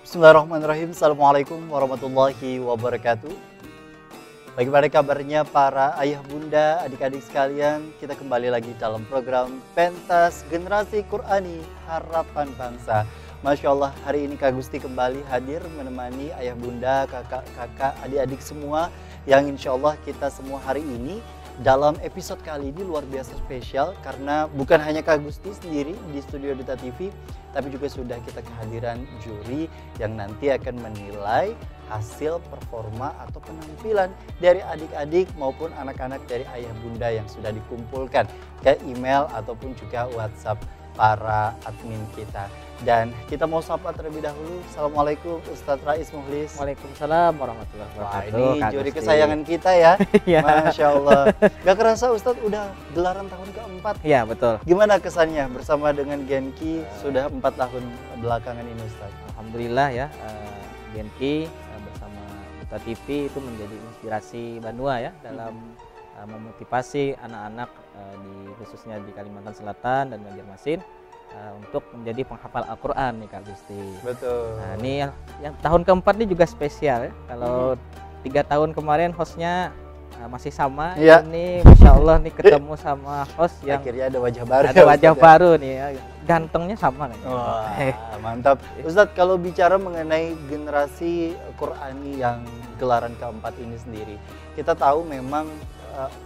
Bismillahirrahmanirrahim. Assalamualaikum warahmatullahi wabarakatuh. Bagaimana kabarnya para ayah bunda, adik-adik sekalian? Kita kembali lagi dalam program Pentas Generasi Qur'ani Harapan Bangsa. Masya Allah, hari ini Kak Gusti kembali hadir menemani ayah bunda, kakak-kakak, adik-adik semua yang insya Allah kita semua hari ini dalam episode kali ini luar biasa spesial karena bukan hanya Kak Gusti sendiri di studio Duta TV, tapi juga sudah kita kehadiran juri yang nanti akan menilai hasil performa atau penampilan dari adik-adik maupun anak-anak dari ayah bunda yang sudah dikumpulkan ke email ataupun juga WhatsApp para admin kita. Dan kita mau sapa terlebih dahulu. Assalamualaikum Ustadz Rais Mukhlis. Waalaikumsalam warahmatullahi wabarakatuh. Wah, ini juri kesayangan kita ya. Ya. Masya Allah. Gak kerasa Ustadz udah gelaran tahun keempat. Iya betul. Gimana kesannya bersama dengan Genki sudah 4 tahun belakangan ini Ustadz? Alhamdulillah ya, Genki bersama Duta TV itu menjadi inspirasi Banua ya dalam memotivasi anak-anak khususnya di Kalimantan Selatan dan Banjarmasin untuk menjadi penghafal Al-Quran nih Kak Gusti. Betul. Nah ini yang tahun keempat ini juga spesial ya. Kalau 3 tahun kemarin hostnya masih sama, ya. Ini Masya Allah nih ketemu sama host yang akhirnya ada wajah baru. Ada wajah baru nih ya. Gantengnya sama nih. Wah, mantap. Ustadz, kalau bicara mengenai generasi Qur'ani yang gelaran keempat ini sendiri, kita tahu memang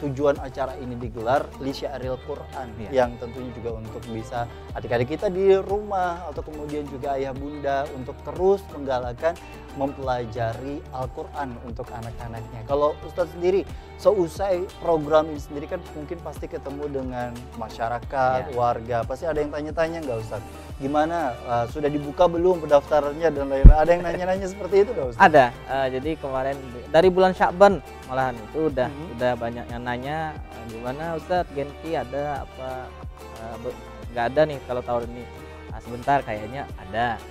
tujuan acara ini digelar li syairil Quran yang tentunya juga untuk bisa adik-adik kita di rumah atau kemudian juga ayah bunda untuk terus menggalakkan mempelajari Al-Quran untuk anak-anaknya. Kalau Ustadz sendiri, seusai program ini sendiri kan mungkin pasti ketemu dengan masyarakat, warga, pasti ada yang tanya-tanya nggak Ustadz? Gimana, sudah dibuka belum pendaftarannya dan lain-lain? Ada yang nanya-nanya seperti itu nggak Ustadz? Ada, jadi kemarin dari bulan Sya'ban malahan itu udah banyak yang nanya, gimana Ustadz Genki ada apa, nggak ada nih kalau tahun ini. Sebentar kayaknya ada.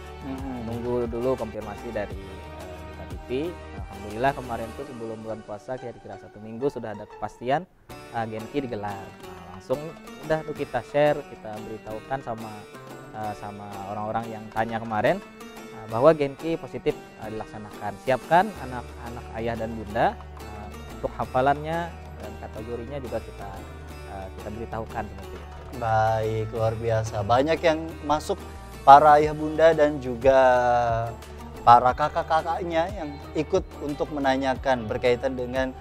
Nunggu dulu konfirmasi dari Duta TV. Alhamdulillah kemarin tuh sebelum bulan puasa kira-kira 1 minggu sudah ada kepastian Genki digelar. Langsung udah tuh kita share, kita beritahukan sama orang-orang yang tanya kemarin bahwa Genki positif dilaksanakan. Siapkan anak-anak ayah dan bunda untuk hafalannya dan kategorinya juga kita beritahukan seperti itu. Baik, luar biasa. Banyak yang masuk, para ayah bunda dan juga para kakak-kakaknya yang ikut untuk menanyakan berkaitan dengan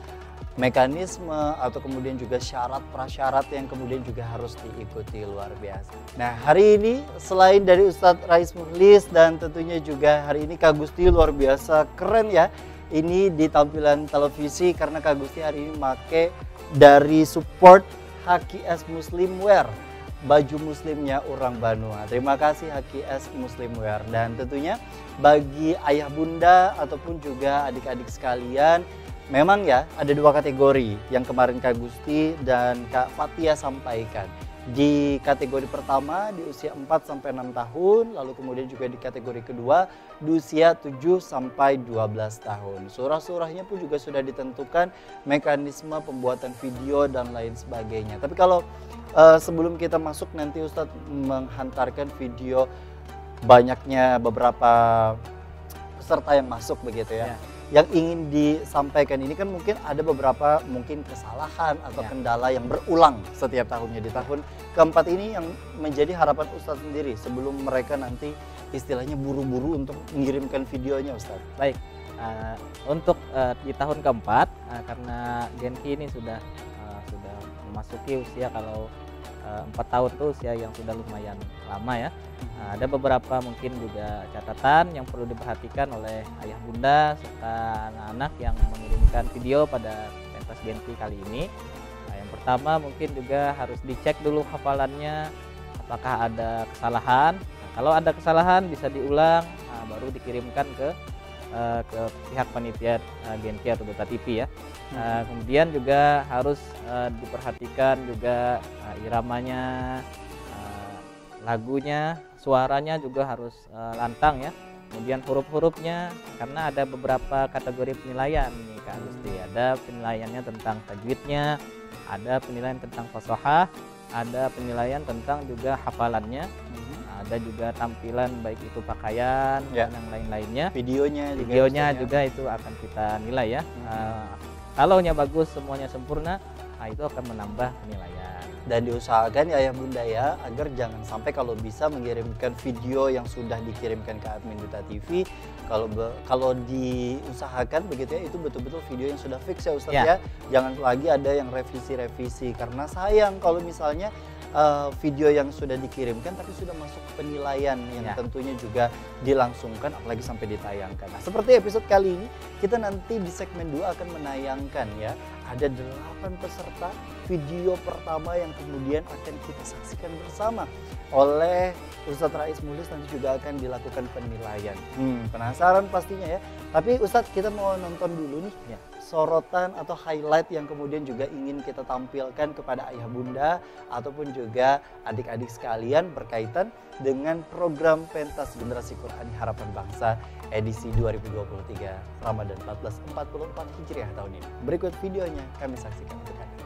mekanisme atau kemudian juga syarat prasyarat yang kemudian juga harus diikuti. Luar biasa. Nah, hari ini selain dari Ustadz Rais Mukhlis dan tentunya juga hari ini Kak Gusti luar biasa keren ya. Ini di tampilan televisi karena Kak Gusti hari ini make dari support HQS Muslimwear, baju muslimnya orang Banua. Terima kasih HQS Muslimwear. Dan tentunya bagi ayah bunda ataupun juga adik-adik sekalian, memang ya ada 2 kategori yang kemarin Kak Gusti dan Kak Fatia sampaikan. Di kategori pertama di usia 4-6 tahun, lalu kemudian juga di kategori kedua di usia 7-12 tahun. Surah-surahnya pun juga sudah ditentukan, mekanisme pembuatan video dan lain sebagainya. Tapi kalau sebelum kita masuk nanti Ustadz menghantarkan video banyaknya beberapa peserta yang masuk begitu ya. Yang ingin disampaikan ini kan mungkin ada beberapa mungkin kesalahan atau kendala yang berulang setiap tahunnya. Di tahun keempat ini yang menjadi harapan Ustadz sendiri sebelum mereka nanti istilahnya buru-buru untuk mengirimkan videonya Ustadz. Baik, untuk di tahun keempat karena Genki ini sudah memasuki usia, kalau 4 tahun tuh usia yang sudah lumayan lama ya. Ada beberapa mungkin juga catatan yang perlu diperhatikan oleh ayah bunda serta anak-anak yang mengirimkan video pada pentas Genki kali ini. Yang pertama mungkin juga harus dicek dulu hafalannya, apakah ada kesalahan. Kalau ada kesalahan bisa diulang, baru dikirimkan ke pihak panitia Genki atau Duta TV ya. Kemudian juga harus diperhatikan juga iramanya, lagunya, suaranya juga harus lantang ya. Kemudian huruf-hurufnya, karena ada beberapa kategori penilaian nih Kak Gusti. Ada penilaiannya tentang tajwidnya, ada penilaian tentang fasahah, ada penilaian tentang juga hafalannya. ada juga tampilan baik itu pakaian Ya. dan yang lain-lainnya. Videonya juga Videonya Ustaz, ya. juga itu akan kita nilai ya. Kalaunya bagus, semuanya sempurna, nah itu akan menambah penilaian. Dan diusahakan ya ayah bunda ya, agar jangan sampai kalau bisa mengirimkan video yang sudah dikirimkan ke admin Duta TV, kalau diusahakan begitu ya, itu betul-betul video yang sudah fix ya Ustadz Ya. ya. Jangan lagi ada yang revisi-revisi, karena sayang kalau misalnya video yang sudah dikirimkan tapi sudah masuk penilaian yang Ya. tentunya juga dilangsungkan apalagi sampai ditayangkan. Nah, seperti episode kali ini kita nanti di segmen 2 akan menayangkan ya, ada 8 peserta video pertama yang kemudian akan kita saksikan bersama oleh Ustadz Rais Mulis, nanti juga akan dilakukan penilaian. Penasaran pastinya ya. Tapi Ustadz, kita mau nonton dulu nih Ya. sorotan atau highlight yang kemudian juga ingin kita tampilkan kepada ayah bunda ataupun juga adik-adik sekalian berkaitan dengan program pentas generasi Qur'ani Harapan Bangsa edisi 2023 Ramadan 1444 Hijriah tahun ini. Berikut videonya kami saksikan untuk Anda.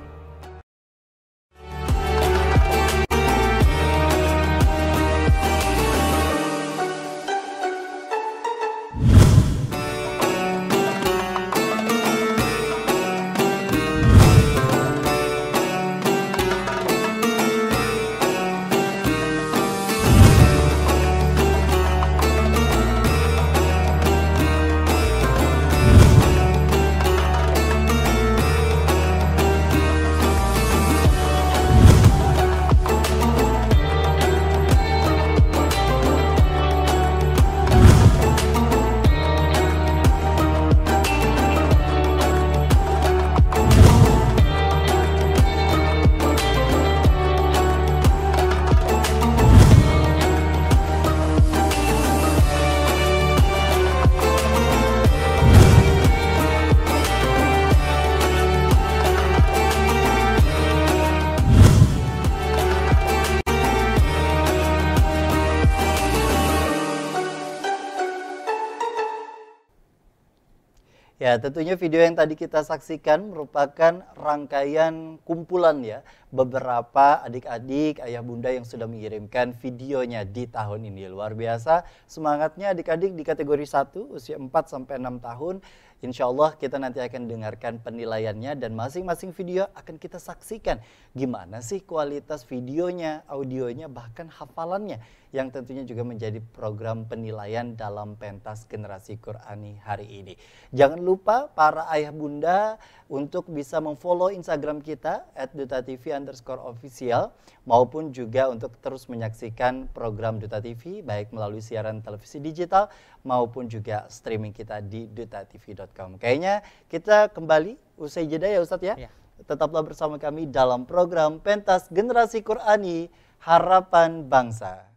Ya, tentunya video yang tadi kita saksikan merupakan rangkaian kumpulan ya, beberapa adik-adik, ayah bunda yang sudah mengirimkan videonya di tahun ini. Luar biasa semangatnya adik-adik di kategori 1, usia 4-6 tahun. Insya Allah kita nanti akan dengarkan penilaiannya dan masing-masing video akan kita saksikan gimana sih kualitas videonya, audionya, bahkan hafalannya, yang tentunya juga menjadi program penilaian dalam pentas generasi Qur'ani hari ini. Jangan lupa para ayah bunda untuk bisa memfollow Instagram kita @dutatv_official, maupun juga untuk terus menyaksikan program Duta TV baik melalui siaran televisi digital maupun juga streaming kita di dutatv.com. Kayaknya kita kembali usai jeda ya Ustadz ya. Ya. Tetaplah bersama kami dalam program Pentas Generasi Qur'ani Harapan Bangsa.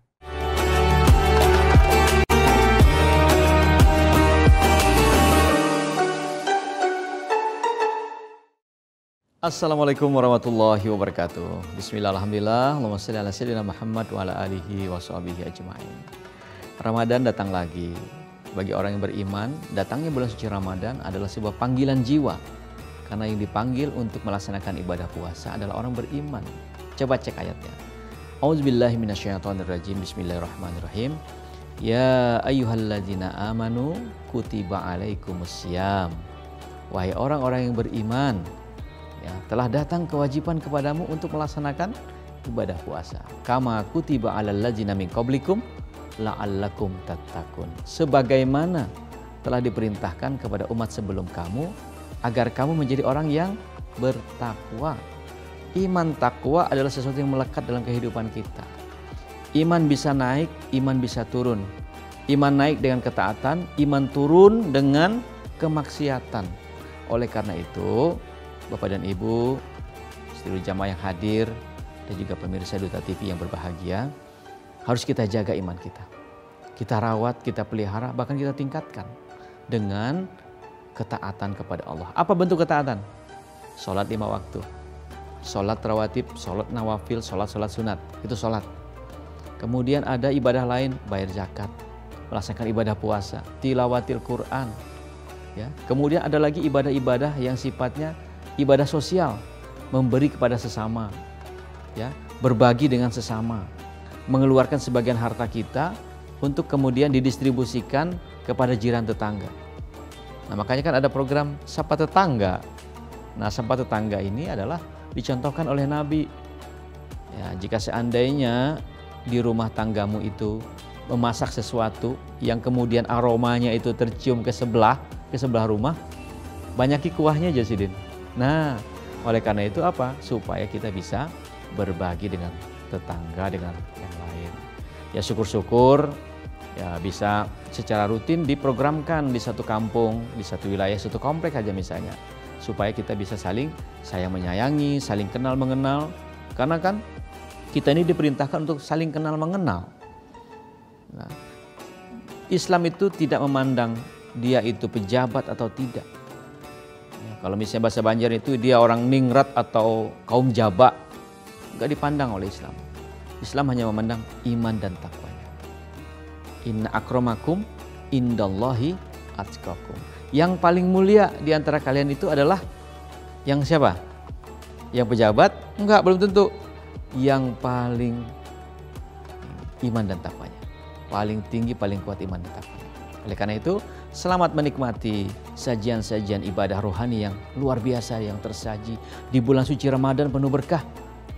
Assalamualaikum warahmatullahi wabarakatuh. Bismillah, alhamdulillah, Allahumma sholli ala sayyidina Muhammad wa ala alihi wa sahbihi ajma'in. Ramadan datang lagi. Bagi orang yang beriman, datangnya bulan suci Ramadan adalah sebuah panggilan jiwa. Karena yang dipanggil untuk melaksanakan ibadah puasa adalah orang beriman. Coba cek ayatnya. A'udzubillahi minasyaitonirrajim. Bismillahirrahmanirrahim. Ya ayyuhalladzina amanu kutiba alaikumussyam. Wahai orang-orang yang beriman, ya, telah datang kewajiban kepadamu untuk melaksanakan ibadah puasa. Kama kutiba alal ladzina min qablikum la'allakum tattaqun. Sebagaimana telah diperintahkan kepada umat sebelum kamu agar kamu menjadi orang yang bertakwa. Iman takwa adalah sesuatu yang melekat dalam kehidupan kita. Iman bisa naik, iman bisa turun. Iman naik dengan ketaatan, iman turun dengan kemaksiatan. Oleh karena itu, Bapak dan Ibu, seluruh jamaah yang hadir, dan juga pemirsa Duta TV yang berbahagia, harus kita jaga iman kita. Kita rawat, kita pelihara, bahkan kita tingkatkan dengan ketaatan kepada Allah. Apa bentuk ketaatan? Sholat 5 waktu, sholat rawatib, sholat nawafil, sholat sunat, itu sholat. Kemudian ada ibadah lain, bayar zakat, melaksanakan ibadah puasa, tilawatil Quran. Ya. Kemudian ada lagi ibadah-ibadah yang sifatnya ibadah sosial, memberi kepada sesama, ya, berbagi dengan sesama. mengeluarkan sebagian harta kita untuk kemudian didistribusikan kepada jiran tetangga. Nah, makanya kan ada program Sapa Tetangga. Nah, Sapa Tetangga ini adalah dicontohkan oleh Nabi. Ya, jika seandainya di rumah tanggamu itu memasak sesuatu yang kemudian aromanya itu tercium ke sebelah rumah, banyaki kuahnya aja Sidin. Nah, oleh karena itu apa? Supaya kita bisa berbagi dengan tetangga, dengan yang lain. Ya syukur-syukur ya bisa secara rutin diprogramkan di satu kampung, di satu wilayah, satu komplek aja misalnya. Supaya kita bisa saling sayang menyayangi, saling kenal mengenal. Karena kan kita ini diperintahkan untuk saling kenal mengenal. Nah, Islam itu tidak memandang dia itu pejabat atau tidak. Ya, kalau misalnya bahasa Banjar itu dia orang ningrat atau kaum jaba, nggak dipandang oleh Islam. Islam hanya memandang iman dan takwanya. Inna akramakum indallahi atqakum. Yang paling mulia di antara kalian itu adalah yang siapa? Yang pejabat? Enggak, belum tentu. Yang paling iman dan takwanya. Paling tinggi, paling kuat iman dan takwanya. Oleh karena itu, selamat menikmati sajian-sajian ibadah rohani yang luar biasa yang tersaji di bulan suci Ramadan penuh berkah.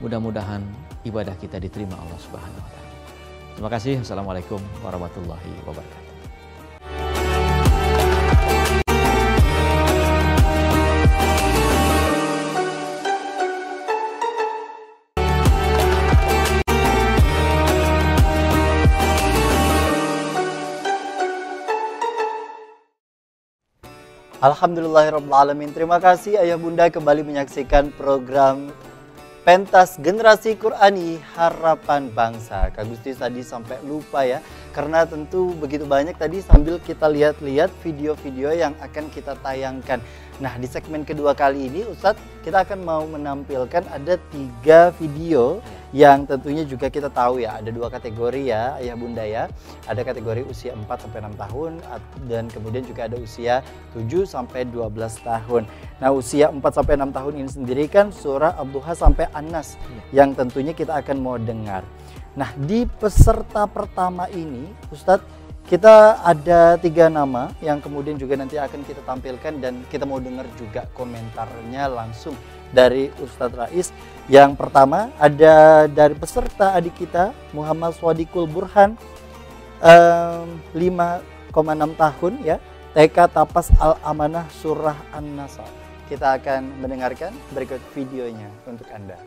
Mudah-mudahan ibadah kita diterima Allah Subhanahu wa taala. Terima kasih. Assalamualaikum warahmatullahi wabarakatuh. Alhamdulillahirrabbilalamin. Terima kasih Ayah Bunda kembali menyaksikan program Pentas Generasi Qur'ani Harapan Bangsa. Kak Gusti tadi sampai lupa ya, karena tentu begitu banyak tadi sambil kita lihat-lihat video-video yang akan kita tayangkan. Nah, di segmen kedua kali ini Ustadz kita akan mau menampilkan ada 3 video yang tentunya juga kita tahu ya, ada 2 kategori ya Ayah Bunda ya. Ada kategori usia 4-6 tahun dan kemudian juga ada usia 7-12 tahun. Nah, usia 4-6 tahun ini sendiri kan surah Ad-Duha sampai An-Nas yang tentunya kita akan mau dengar. Nah, di peserta pertama ini Ustadz kita ada 3 nama yang kemudian juga nanti akan kita tampilkan dan kita mau dengar juga komentarnya langsung dari Ustadz Rais. Yang pertama ada dari peserta adik kita Muhammad Swadikul Burhan 5,6 tahun ya, TK Tapas Al-Amanah Surah An-Nasr. Kita akan mendengarkan berikut videonya untuk Anda.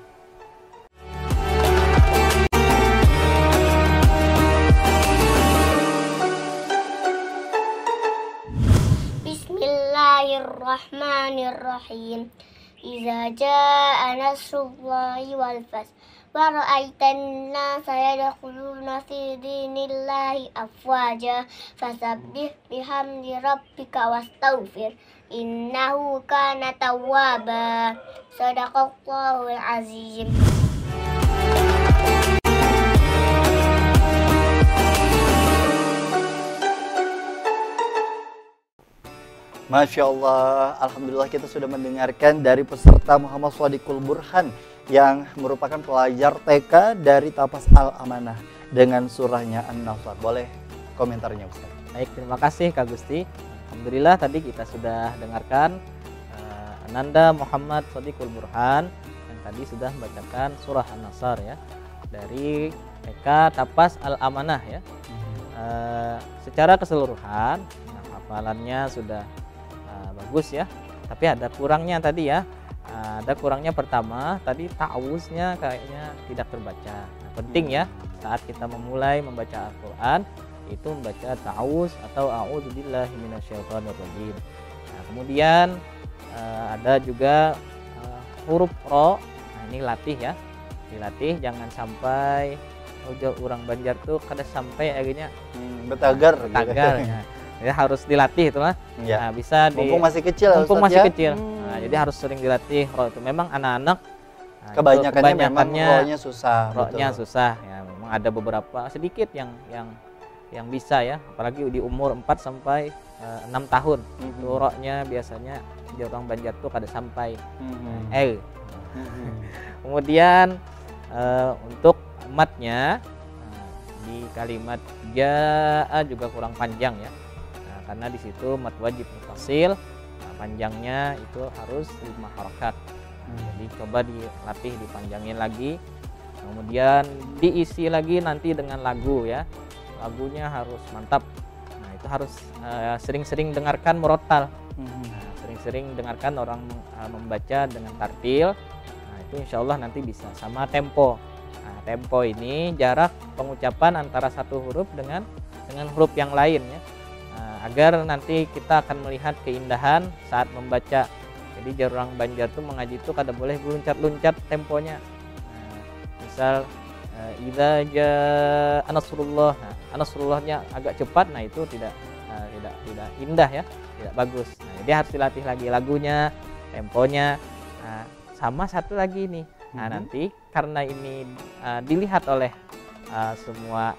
Bismillahirrahmanirrahim. Iza jaa nasrullahi wal fath wa ra'aitan nasa yadkhuluna fi dinillahi afwaja fasabbih bihamdi rabbika wastaghfir innahu kana tawwaba. Shadaqallahul azim. Masya Allah, Alhamdulillah kita sudah mendengarkan dari peserta Muhammad Swadikul Burhan yang merupakan pelajar TK dari Tapas Al-Amanah dengan surahnya An-Nasr. Boleh komentarnya Ustaz? Baik, terima kasih Kak Gusti. Alhamdulillah tadi kita sudah dengarkan Ananda Muhammad Swadikul Burhan yang tadi sudah membacakan surah An-Nasr ya dari TK Tapas Al-Amanah ya. Secara keseluruhan hafalannya sudah bagus ya, tapi ada kurangnya tadi ya. Ada kurangnya pertama tadi ta'awuznya kayaknya tidak terbaca. Nah, penting ya saat kita memulai membaca Al-Quran itu membaca ta'awuz atau a'udzubillahi minasyaitonirrajim. Nah, kemudian ada juga huruf ro. Nah, ini latih ya, dilatih jangan sampai orang Banjar tuh kada sampai akhirnya betagar ya. Ya harus dilatih itu lah. Ya. Nah, bisa mumpung masih kecil. Mumpung masih kecil. Nah, jadi harus sering dilatih. Ro itu memang anak-anak kebanyakannya memang ro-nya susah. Ro-nya susah. Ya, memang ada beberapa sedikit yang bisa ya, apalagi di umur 4 sampai 6 tahun. Itu ro-nya biasanya di orang Banjar tuh kada sampai. Kemudian untuk matnya di kalimat jaa juga kurang panjang ya. Nah, karena di situ mad wajib muttasil, nah, panjangnya itu harus 5 harakat. Jadi coba dilatih, dipanjangin lagi, kemudian diisi lagi nanti dengan lagu ya. Lagunya harus mantap. Nah, itu harus sering-sering dengarkan murotal. Nah, sering-sering dengarkan orang membaca dengan tartil. Nah, itu insya Allah nanti bisa. Sama tempo. Nah, tempo ini jarak pengucapan antara satu huruf dengan huruf yang lain ya. Nah, agar nanti kita akan melihat keindahan saat membaca. Jadi orang Banjar tuh mengaji itu kada boleh luncat-luncat temponya. Nah, misal idza jaa nasrullah. Nah, nasrullahnya agak cepat, nah itu tidak indah ya, tidak bagus. Nah, jadi harus dilatih lagi lagunya, temponya. Nah, sama satu lagi nih. Nah, nanti karena ini dilihat oleh semua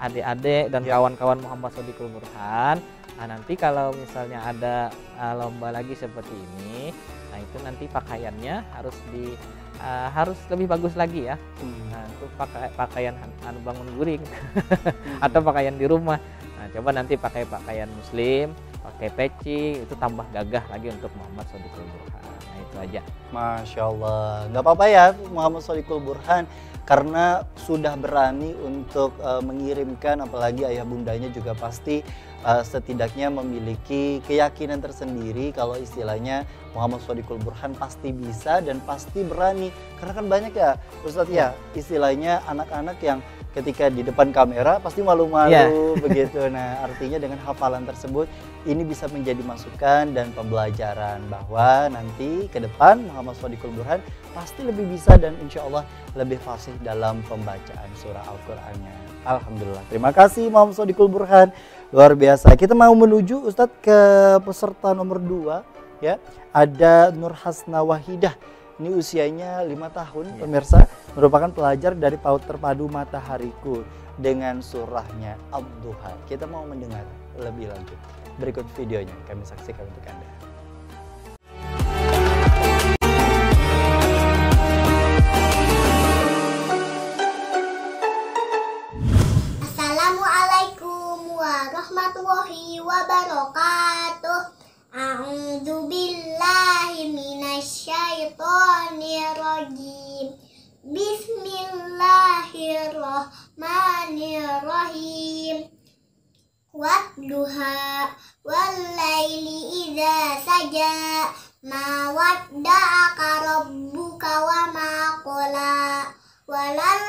adik-adik dan kawan-kawan Muhammad Shodiqul Burhan. Nah, nanti kalau misalnya ada lomba lagi seperti ini, nah itu nanti pakaiannya harus lebih bagus lagi ya. Nah, itu pakaian bangun guring atau pakaian di rumah. Nah, coba nanti pakai pakaian muslim, pakai peci, itu tambah gagah lagi untuk Muhammad Shodiqul Burhan. Nah, itu aja. Masya Allah, nggak apa-apa ya Muhammad Shodiqul Burhan, karena sudah berani untuk mengirimkan, apalagi ayah bundanya juga pasti setidaknya memiliki keyakinan tersendiri kalau istilahnya Muhammad Shodiqul Burhan pasti bisa dan pasti berani. Karena kan banyak ya Ustadz ya, istilahnya anak-anak yang ketika di depan kamera pasti malu-malu begitu. Nah, artinya dengan hafalan tersebut ini bisa menjadi masukan dan pembelajaran bahwa nanti ke depan Muhammad Shodiqul Burhan pasti lebih bisa dan insya Allah lebih fasih dalam pembacaan surah Al-Qur'annya. Alhamdulillah. Terima kasih Muhammad Shodiqul Burhan. Luar biasa. Kita mau menuju Ustadz ke peserta nomor 2 ya. Ada Nur Hasna Wahidah. Ini usianya 5 tahun pemirsa, merupakan pelajar dari PAUD Terpadu Matahariku dengan surahnya Ad-Duha. Kita mau mendengar lebih lanjut. Berikut videonya kami saksikan untuk Anda. Assalamualaikum warahmatullahi wabarakatuh. A'udzu billahi minasyaitonir rajim. Bismillahirrahmanirrahim. Wadduha wallaili idza saja. Ma wadda'aka rabbuka wa ma qala. Walal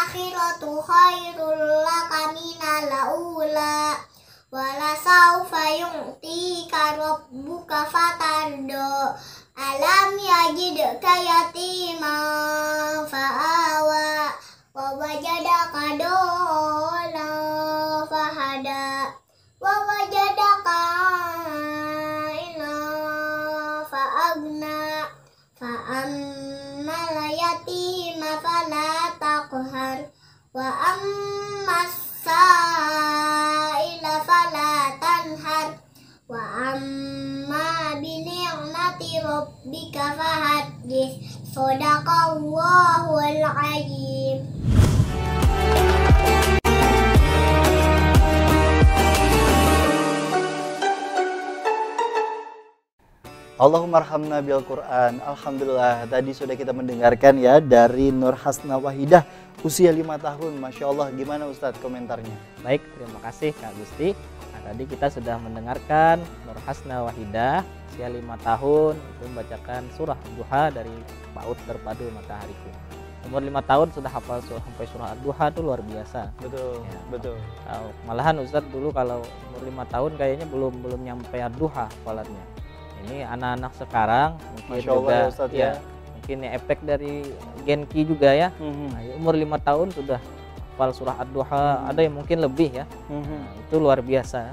akhiratu khairul laka minal ula. Wala saufa yu'tika rabbuka fatardo. Alam yajidka yatiman fa'awa. Wa wajadaka dola fahada. Wa wajadaka ila fa'agna. Fa'ammal yatima fala taqhar. Wa ammas sa'ila fala tanhar. Wa amma bi ni'mati rabbika fahaddits. Shadaqallahul azim. Allahumma arhamna bil Quran. Alhamdulillah, tadi sudah kita mendengarkan ya dari Nur Hasna Wahidah, usia 5 tahun. Masya Allah, gimana Ustadz komentarnya? Baik, terima kasih Kak Gusti. Nah, tadi kita sudah mendengarkan Nur Hasna Wahidah, usia 5 tahun, itu membacakan surah Ad-Duha dari PAUD Terpadu Matahariku. Umur 5 tahun sudah hafal sampai surah Ad-Duha itu luar biasa. Betul, Ya, betul. Malahan Ustadz dulu kalau umur 5 tahun kayaknya belum nyampe Ad-Duha hafalannya. Ini anak-anak sekarang mungkin Masya Allah, juga ya, Ustadz, ya. mungkin ya efek dari Genki juga ya. Nah, umur 5 tahun sudah hafal surah Ad-Duha, ada yang mungkin lebih ya. Nah, itu luar biasa.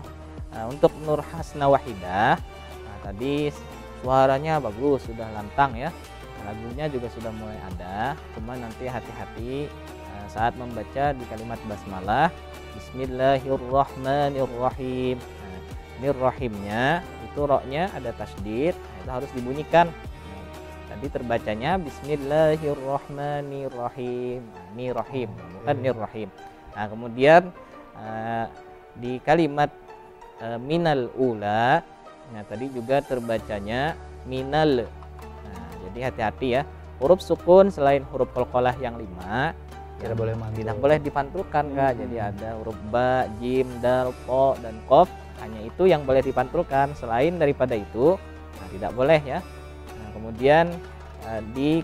Nah, untuk Nur Hasna Wahidah, nah, tadi suaranya bagus, sudah lantang ya. Nah, lagunya juga sudah mulai ada, cuma nanti hati-hati saat membaca di kalimat basmalah Bismillahirrahmanirrahim. Nah, ini rahimnya itu roknya ada tasydid, nah, itu harus dibunyikan. Nah, tadi terbacanya Bismillahirrahmanirrahim. Nah, ini rahim, bukan nirrahim. Nah, kemudian di kalimat minal ula, nah tadi juga terbacanya minal. Nah, jadi hati-hati ya, huruf sukun selain huruf qalqalah yang 5 Tidak boleh mantul. tidak boleh dipantulkan Kak. Jadi ada huruf ba, jim, dal, po, dan qaf, hanya itu yang boleh dipantulkan. Selain daripada itu, nah tidak boleh ya. Nah, kemudian di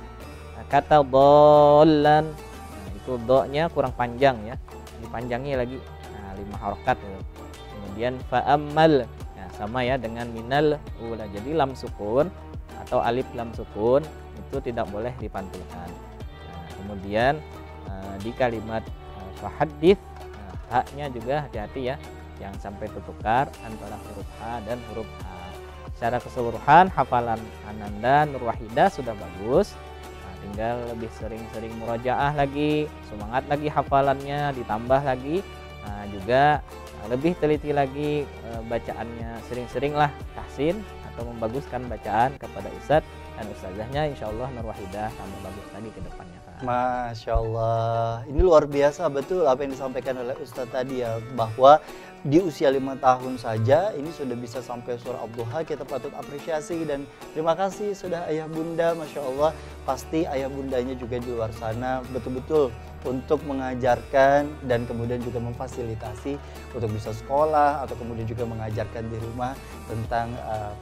kata dhallan, nah itu do-nya kurang panjang ya, dipanjangi lagi, nah 5 harokat ya. Kemudian fa'ammal, nah sama ya dengan minal ula, jadi lam sukun atau alif lam sukun itu tidak boleh dipantulkan. Nah, kemudian di kalimat fahadits, nah, haknya juga hati-hati ya, yang sampai tertukar antara huruf H dan huruf H. Secara keseluruhan hafalan Ananda Nur Wahidah sudah bagus. Nah, tinggal lebih sering-sering murojaah lagi, semangat lagi hafalannya, ditambah lagi juga lebih teliti lagi bacaannya, sering-seringlah tahsin atau membaguskan bacaan kepada ustadz dan ustazahnya, insya Allah Nur Wahidah tambah bagus lagi ke depannya. Masya Allah, ini luar biasa betul apa yang disampaikan oleh Ustadz tadi ya, bahwa di usia 5 tahun saja ini sudah bisa sampai surah Ad-Duha. Kita patut apresiasi dan terima kasih sudah ayah bunda, Masya Allah. Pasti ayah bundanya juga di luar sana betul-betul untuk mengajarkan dan kemudian juga memfasilitasi untuk bisa sekolah atau kemudian juga mengajarkan di rumah tentang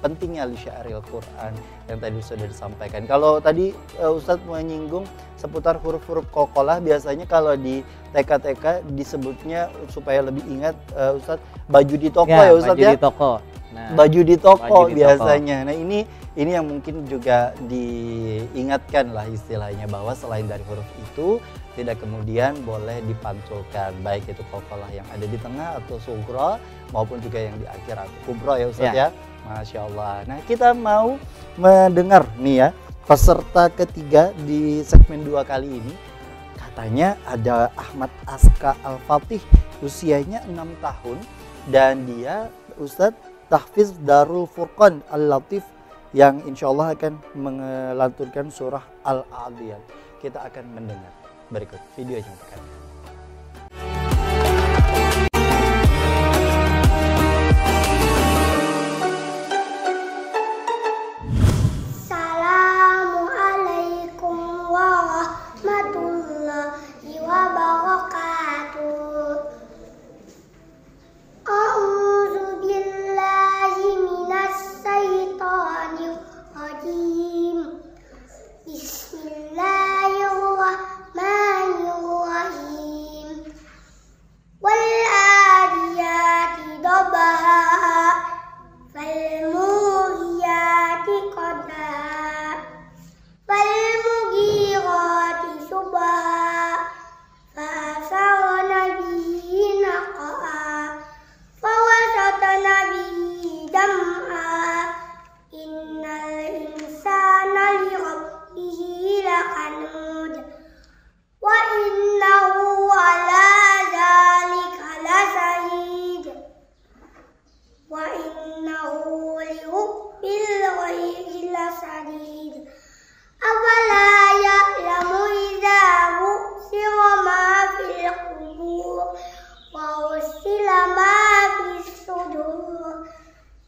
pentingnya lisyairil Quran yang tadi sudah disampaikan. Kalau tadi Ustadz menyinggung seputar huruf-huruf qalqalah, biasanya kalau di TK-TK disebutnya supaya lebih ingat Ustadz, baju di toko ya Ustadz baju ya? Di toko. Nah, baju di toko baju di biasanya. Nah ini yang mungkin juga diingatkan lah istilahnya, bahwa selain dari huruf itu tidak kemudian boleh dipantulkan, baik itu qalqalah yang ada di tengah atau sughra maupun juga yang di akhir atau kubra ya Ustadz ya. Masya Allah. Nah kita mau mendengar nih ya peserta ketiga di segmen 2 kali ini. Katanya ada Ahmad Azka Al-Fatih, usianya 6 tahun dan dia Ustadz tahfiz Darul Furqan Al-Latif yang insya Allah akan melantunkan surah Al-Adiyat. Kita akan mendengar berikut videonya untuk kalian. Assalamualaikum warahmatullahi wabarakatuh. A'udzu billahi minas syaitonir rajim. Bismillahirrahmanirrahim. Wal adiyati dabaha fal muriyati qadha fal mughirati subha fasarna bihi naqa fawasatna bihi dam'a innal insana li rabbihi lakanud wa innahu ala dzalika lasahid wa innahu li hubbil ghaibi lasadid afala ya'lamu idza bu'sira ma fil qubur wa usila ma fis sudur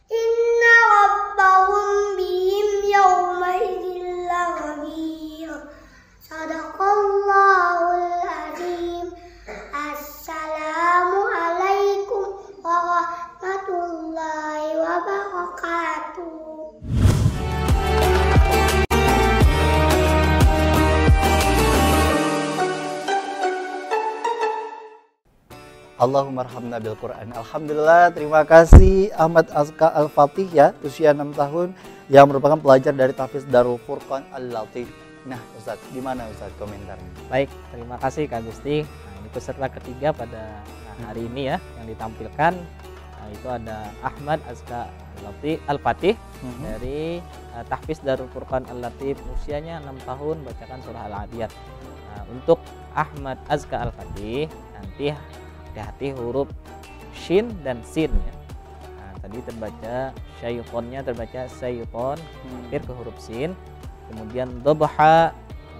inna rabbahum bihim yawma idzin lakhabir. Sadaqallahul azim. Assalamualaikum warahmatullahi wabarakatuh. Allahumma arhamna bil Quran. Alhamdulillah, terima kasih Ahmad Azka Al-Fatih ya, usia 6 tahun yang merupakan pelajar dari tahfiz Darul Furqan Al-Latif. Nah Ustadz, gimana Ustadz komentarnya? Baik, terima kasih Kak Gusti. Nah, ini peserta ketiga pada hari ini ya yang ditampilkan. Nah, itu ada Ahmad Azka Al-Fatih dari tahfiz Darul Furqan Al-Latif, usianya 6 tahun, bacakan surah Al-Adiyat. Nah, untuk Ahmad Azka Al-Fatih nanti hati-hati huruf shin dan sin ya. Nah, tadi terbaca syaitonnya terbaca syaiton, hampir ke huruf sin. Kemudian dhabha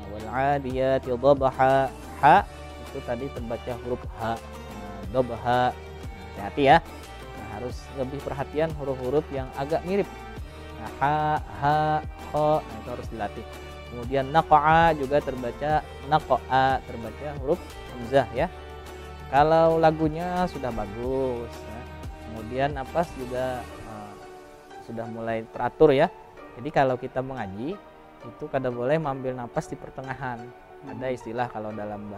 wal adiyati dhabha, ha itu tadi terbaca huruf H, dobha. Hati-hati ya. Nah, harus lebih perhatian huruf-huruf yang agak mirip. Nah, ha, ho, nah, itu harus dilatih. Kemudian naqa'a juga terbaca naqa'a, terbaca huruf hamzah ya. Kalau lagunya sudah bagus ya. Kemudian napas juga sudah mulai teratur ya. Jadi kalau kita mengaji itu kada boleh mengambil napas di pertengahan. Ada istilah kalau dalam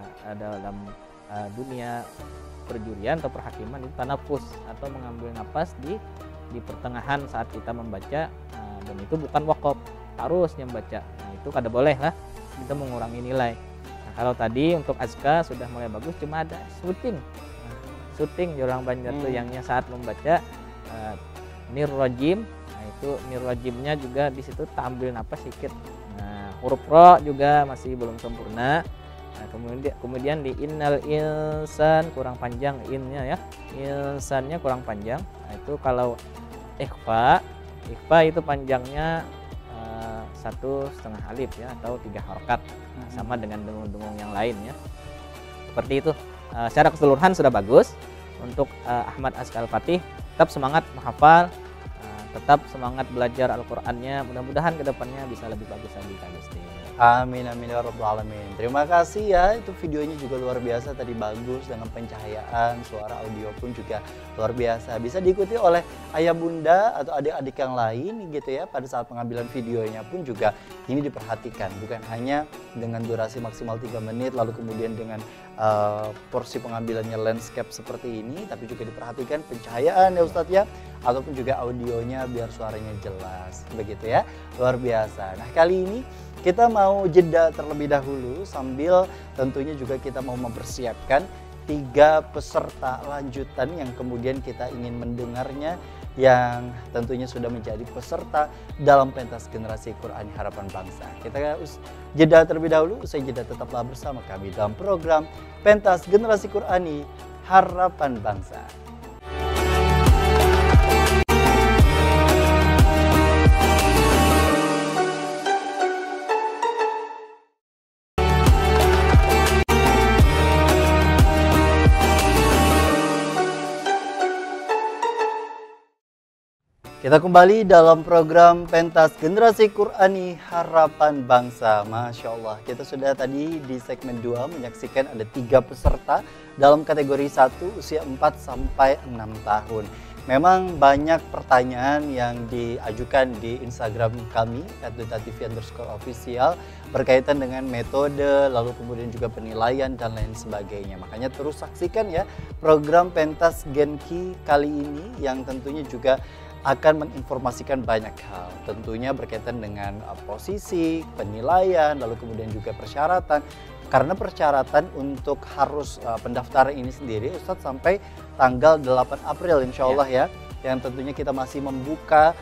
dunia perjurian atau perhakiman itu tanafus, atau mengambil napas di pertengahan saat kita membaca, dan itu bukan wakaf, harusnya membaca. Nah, itu kada boleh lah, kita mengurangi nilai. Nah, kalau tadi untuk azka sudah mulai bagus, cuma ada syuting. Syuting di orang Banjar tuh yangnya saat membaca nirrojim. Nah, itu nirrojimnya juga di situ tampil napas sedikit. Nah, huruf ro juga masih belum sempurna. Nah, kemudian di innal insan kurang panjang innya ya, insannya kurang panjang. Nah, itu kalau ikhfa itu panjangnya 1,5 alif ya, atau 3 harokat, nah, sama dengan dengung-dengung yang lain ya. Seperti itu. Secara keseluruhan sudah bagus. Untuk Ahmad Azka Al-Fatih, tetap semangat menghafal, tetap semangat belajar Al-Qur'annya. Mudah-mudahan kedepannya bisa lebih bagus lagi Kak Gusti. Amin amin ya rabbal alamin. Terima kasih ya, itu videonya juga luar biasa tadi, bagus dengan pencahayaan, suara audio pun juga luar biasa. Bisa diikuti oleh ayah bunda atau adik-adik yang lain gitu ya. Pada saat pengambilan videonya pun juga ini diperhatikan, bukan hanya dengan durasi maksimal 3 menit lalu kemudian dengan porsi pengambilannya landscape seperti ini, tapi juga diperhatikan pencahayaan ya Ustadz ya, ataupun juga audionya biar suaranya jelas begitu ya. Luar biasa. Nah, kali ini kita mau jeda terlebih dahulu sambil tentunya juga kita mau mempersiapkan 3 peserta lanjutan yang kemudian kita ingin mendengarnya, yang tentunya sudah menjadi peserta dalam pentas generasi Qur'ani Harapan Bangsa. Kita jeda terlebih dahulu, usai jeda tetaplah bersama kami dalam program Pentas Generasi Qur'ani Harapan Bangsa. Kita kembali dalam program Pentas Generasi Qur'ani Harapan Bangsa. Masya Allah, kita sudah tadi di segmen 2 menyaksikan ada 3 peserta dalam kategori 1 usia 4 sampai 6 tahun. Memang banyak pertanyaan yang diajukan di Instagram kami @dutatv_official berkaitan dengan metode, lalu kemudian juga penilaian dan lain sebagainya. Makanya terus saksikan ya program Pentas Genki kali ini yang tentunya juga akan menginformasikan banyak hal, tentunya berkaitan dengan posisi, penilaian, lalu kemudian juga persyaratan. Karena persyaratan untuk harus pendaftaran ini sendiri Ustadz sampai tanggal 8 April insya Allah ya, yang tentunya kita masih membuka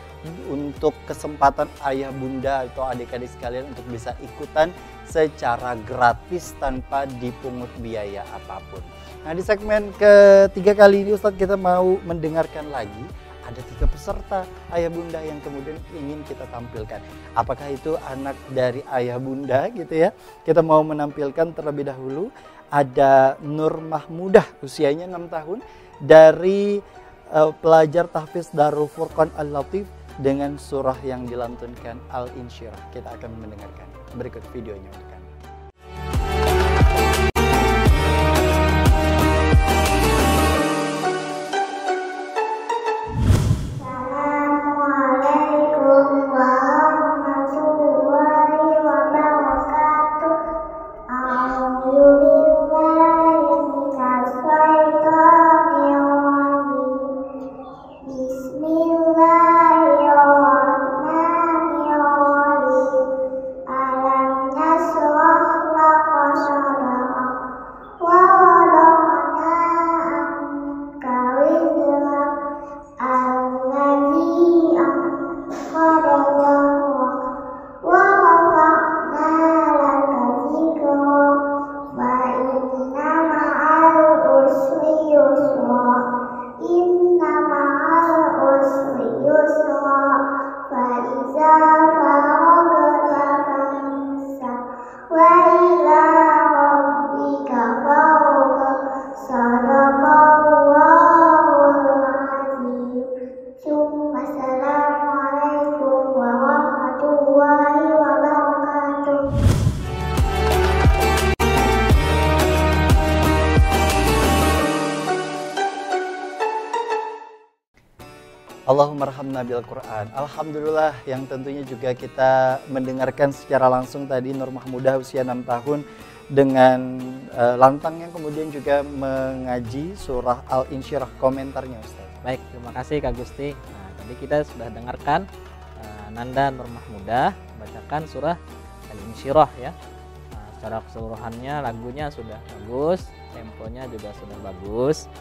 untuk kesempatan ayah bunda atau adik-adik sekalian untuk bisa ikutan secara gratis tanpa dipungut biaya apapun. Nah, di segmen ketiga kali ini Ustadz kita mau mendengarkan lagi ada 3 peserta ayah bunda yang kemudian ingin kita tampilkan. Apakah itu anak dari ayah bunda gitu ya? Kita mau menampilkan terlebih dahulu ada Nur Mahmudah, usianya 6 tahun, dari pelajar tahfiz Darul Furqan Al-Latif dengan surah yang dilantunkan Al-Insyirah. Kita akan mendengarkan berikut videonya untuk Anda. Bismillahirrahmanirrahim. Alam nasrah Allahumma arhamna bil Quran. Alhamdulillah yang tentunya juga kita mendengarkan secara langsung tadi Nur Mahmudah usia 6 tahun dengan lantang yang kemudian juga mengaji surah Al-Insyirah, komentarnya Ustaz. Baik, terima kasih Kak Gusti. Nah, tadi kita sudah dengarkan Nanda Nur Mahmudah bacakan surah Al-Insyirah ya. Nah, secara keseluruhannya lagunya sudah bagus, temponya juga sudah bagus.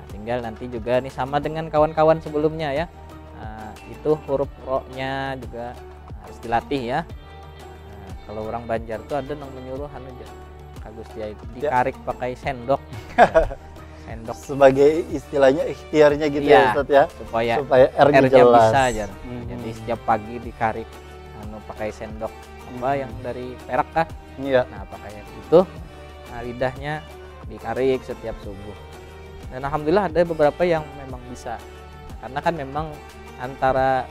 Tinggal nanti juga nih sama dengan kawan-kawan sebelumnya ya, itu huruf ro-nya juga harus dilatih ya. Kalau orang Banjar tuh ada yang menyuruh aja Kak Gusti itu dikarik pakai sendok sendok Sebagai istilahnya ikhtiarnya gitu ya Ustaz ya, supaya R-nya R-nya jelas. bisa aja. Jadi setiap pagi dikarik pakai sendok yang dari perak kah? Iya. Nah pakai itu, lidahnya dikarik setiap subuh. Dan alhamdulillah ada beberapa yang memang bisa, karena kan memang antara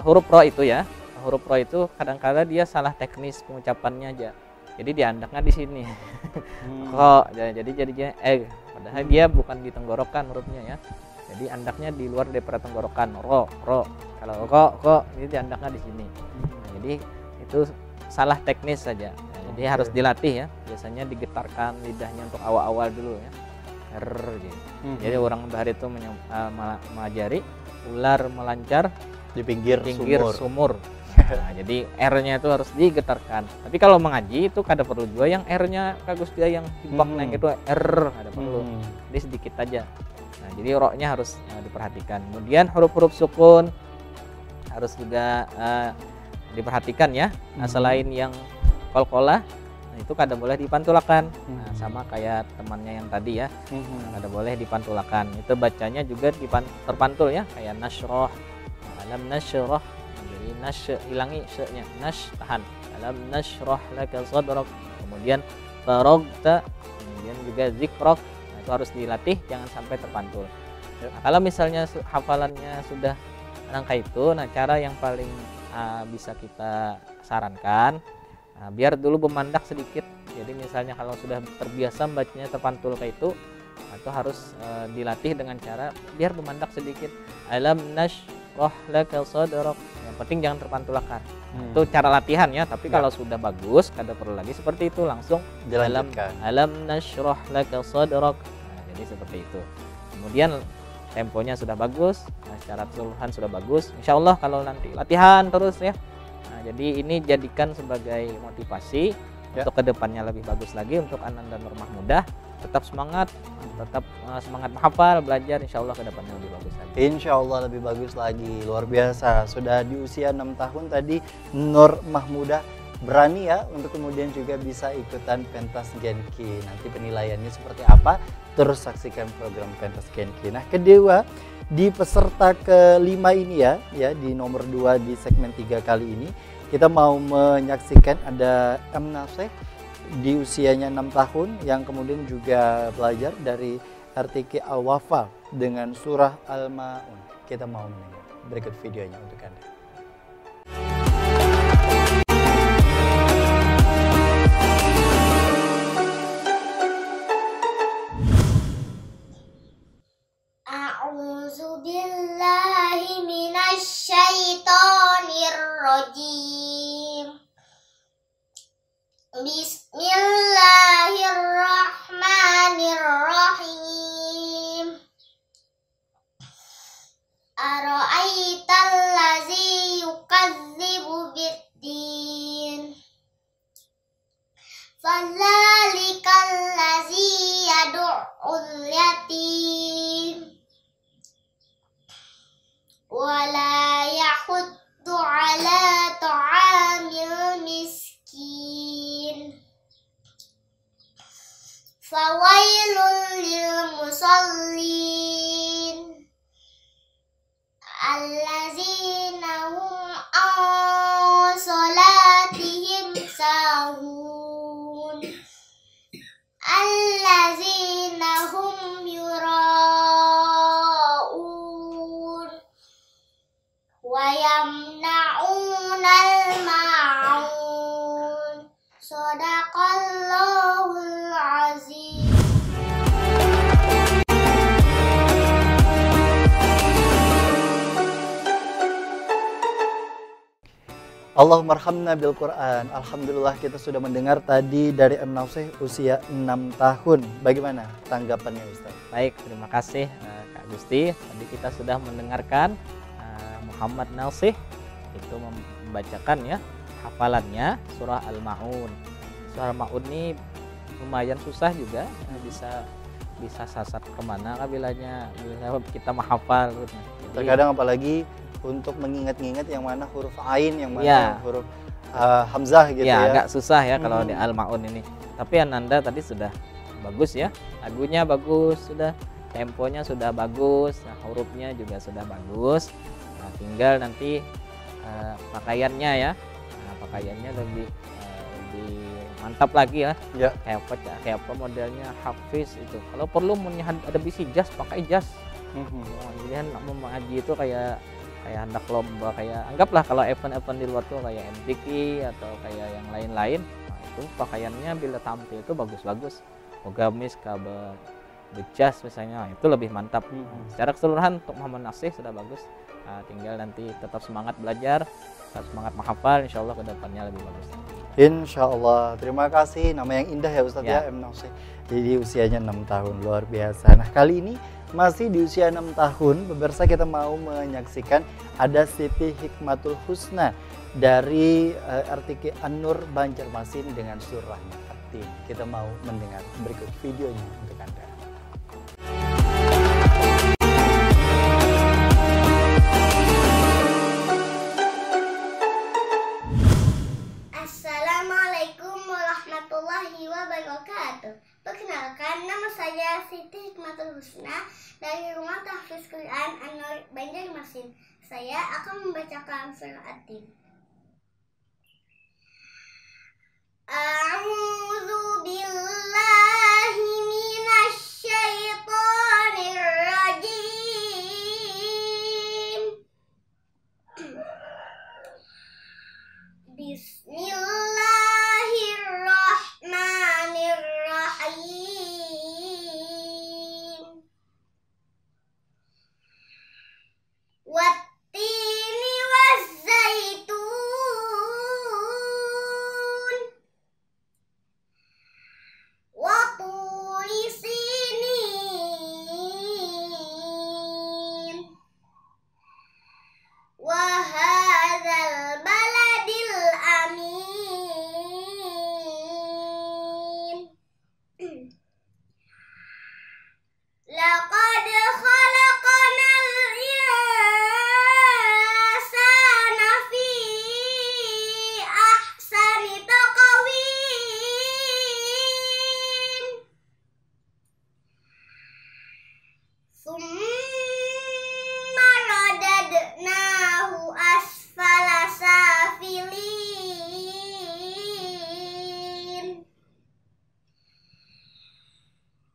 huruf ro itu ya, huruf ro itu kadang-kadang dia salah teknis pengucapannya aja, jadi diandaknya di sini kok, jadi jadinya padahal dia bukan di tenggorokan hurufnya ya, jadi andaknya di luar daripada tenggorokan. Ro kalau kok ini diandaknya di sini. Nah, jadi itu salah teknis saja. Nah, jadi harus dilatih ya, biasanya digetarkan lidahnya untuk awal-awal dulu ya. Gitu. Jadi orang bahari itu mengajari ular melancar Di pinggir sumur. Nah, jadi R-nya itu harus digetarkan. Tapi kalau mengaji itu kada perlu juga yang R-nya Kak Gusti yang hibak naik itu R, ada perlu. Jadi sedikit aja. Nah, jadi ro-nya harus diperhatikan. Kemudian huruf-huruf sukun harus juga diperhatikan ya. Nah, selain yang qalqalah, itu kada boleh dipantulakan. Nah, sama kayak temannya yang tadi ya, kada boleh dipantulakan. Itu bacanya juga terpantul ya, kayak nasroh, alam nasroh. Jadi hilangi sh-nya, tahan, alam nasroh laka sadrak. Kemudian faragta, kemudian juga zikrok. Nah, itu harus dilatih, jangan sampai terpantul. Nah, kalau misalnya hafalannya sudah rangka itu, nah cara yang paling bisa kita sarankan, biar dulu bemandak sedikit. Jadi misalnya kalau sudah terbiasa bacanya terpantul kayak itu, atau harus dilatih dengan cara biar bemandak sedikit. Alam nashrah laka sadrak. Yang penting jangan terpantulakan. Itu cara latihan ya. Tapi kalau sudah bagus, kada perlu lagi seperti itu, langsung alam nashrah laka sadrak. Nah, jadi seperti itu. Kemudian temponya sudah bagus, secara keseluruhan sudah bagus. Insya Allah kalau nanti latihan terus ya. Nah, jadi ini jadikan sebagai motivasi untuk kedepannya lebih bagus lagi untuk Ananda Nur Mahmudah. Tetap semangat menghafal, belajar. Insya Allah kedepannya lebih bagus lagi. Insya Allah lebih bagus lagi, luar biasa. Sudah di usia 6 tahun tadi Nur Mahmudah berani ya untuk kemudian juga bisa ikutan pentas Genki. Nanti penilaiannya seperti apa? Terus saksikan program pentas Genki. Nah, kedua di peserta kelima ini ya di nomor 2 di segmen 3 kali ini kita mau menyaksikan ada M. Naseh di usianya 6 tahun yang kemudian juga belajar dari RTQ Al-Wafa dengan surah Al-Ma'un. Kita mau mendengar berikut videonya untuk Anda. A'udzu billahi minasyaitonir rajim. Bismillahirrahmanirrahim. Ara'aital ladzi yukadzibu biddin. Fadzalikal ladzi yad'ul yatim. Wala yahuddu ala ta'amil miskin. Fawailul lil musallin allazina hum an salatihim sahun allazina hum yura'un wa yamna'unal ma'un. Shadaqallahul azim. Allahumma arhamna bil Quran. Alhamdulillah kita sudah mendengar tadi dari M. Nausih usia 6 tahun. Bagaimana tanggapannya Ustaz? Baik, terima kasih Kak Gusti. Tadi kita sudah mendengarkan Muhammad Nausih itu membacakan ya hafalannya surah Al-Maun. Surah Al-Maun ini lumayan susah juga, bisa sasar kemana kabilanya bila kita menghafal. Terkadang apalagi untuk mengingat-ingat yang mana huruf ain, yang mana Ya. huruf hamzah gitu Ya, ya. agak susah ya kalau di Al-Maun ini. Tapi Ananda tadi sudah bagus ya. Lagunya bagus, sudah temponya sudah bagus, nah, hurufnya juga sudah bagus. Nah, tinggal nanti pakaiannya ya. Nah, pakaiannya lebih mantap lagi ya. Ya. Kayak apa modelnya Hafiz itu. Kalau perlu ada bisi jas, pakai jas. Jadi mau mengaji itu kayak hendak lomba, kayak anggaplah kalau event-event di luar tuh kayak MTQ atau kayak yang lain-lain. Nah, itu pakaiannya bila tampil itu bagus-bagus. Gamis, kabar, bejas misalnya, itu lebih mantap. Secara keseluruhan untuk Muhammad Nausih sudah bagus. Nah, tinggal nanti tetap semangat belajar, tetap semangat menghafal, insya Allah kedepannya lebih bagus. Insya Allah. Terima kasih. Nama yang indah ya Ustadz Ya. ya, M. Nausih. Jadi usianya 6 tahun, luar biasa. Nah kali ini masih di usia 6 tahun, pemirsa kita mau menyaksikan ada Siti Hikmatul Husna dari RTQ An-Nur Banjarmasin dengan surahnya At-Tin. Kita mau mendengar berikut videonya untuk Anda. Assalamualaikum warahmatullahi wabarakatuh. Perkenalkan, nama saya Siti Hikmatul Husna dari Rumah Tahfiz Quran An-Nur Banjarmasin. Saya akan membacakan surah At-Tin. A'udzu billahi minasy syaithanir rajim. Bismillahirrahmanirrahim. Wattini wazzaitun wa turi sinin wa hadzal baladil amin. Laqad khalaqnal insana fi ahsani taqwim. Tsumma radadnahu asfala safilin.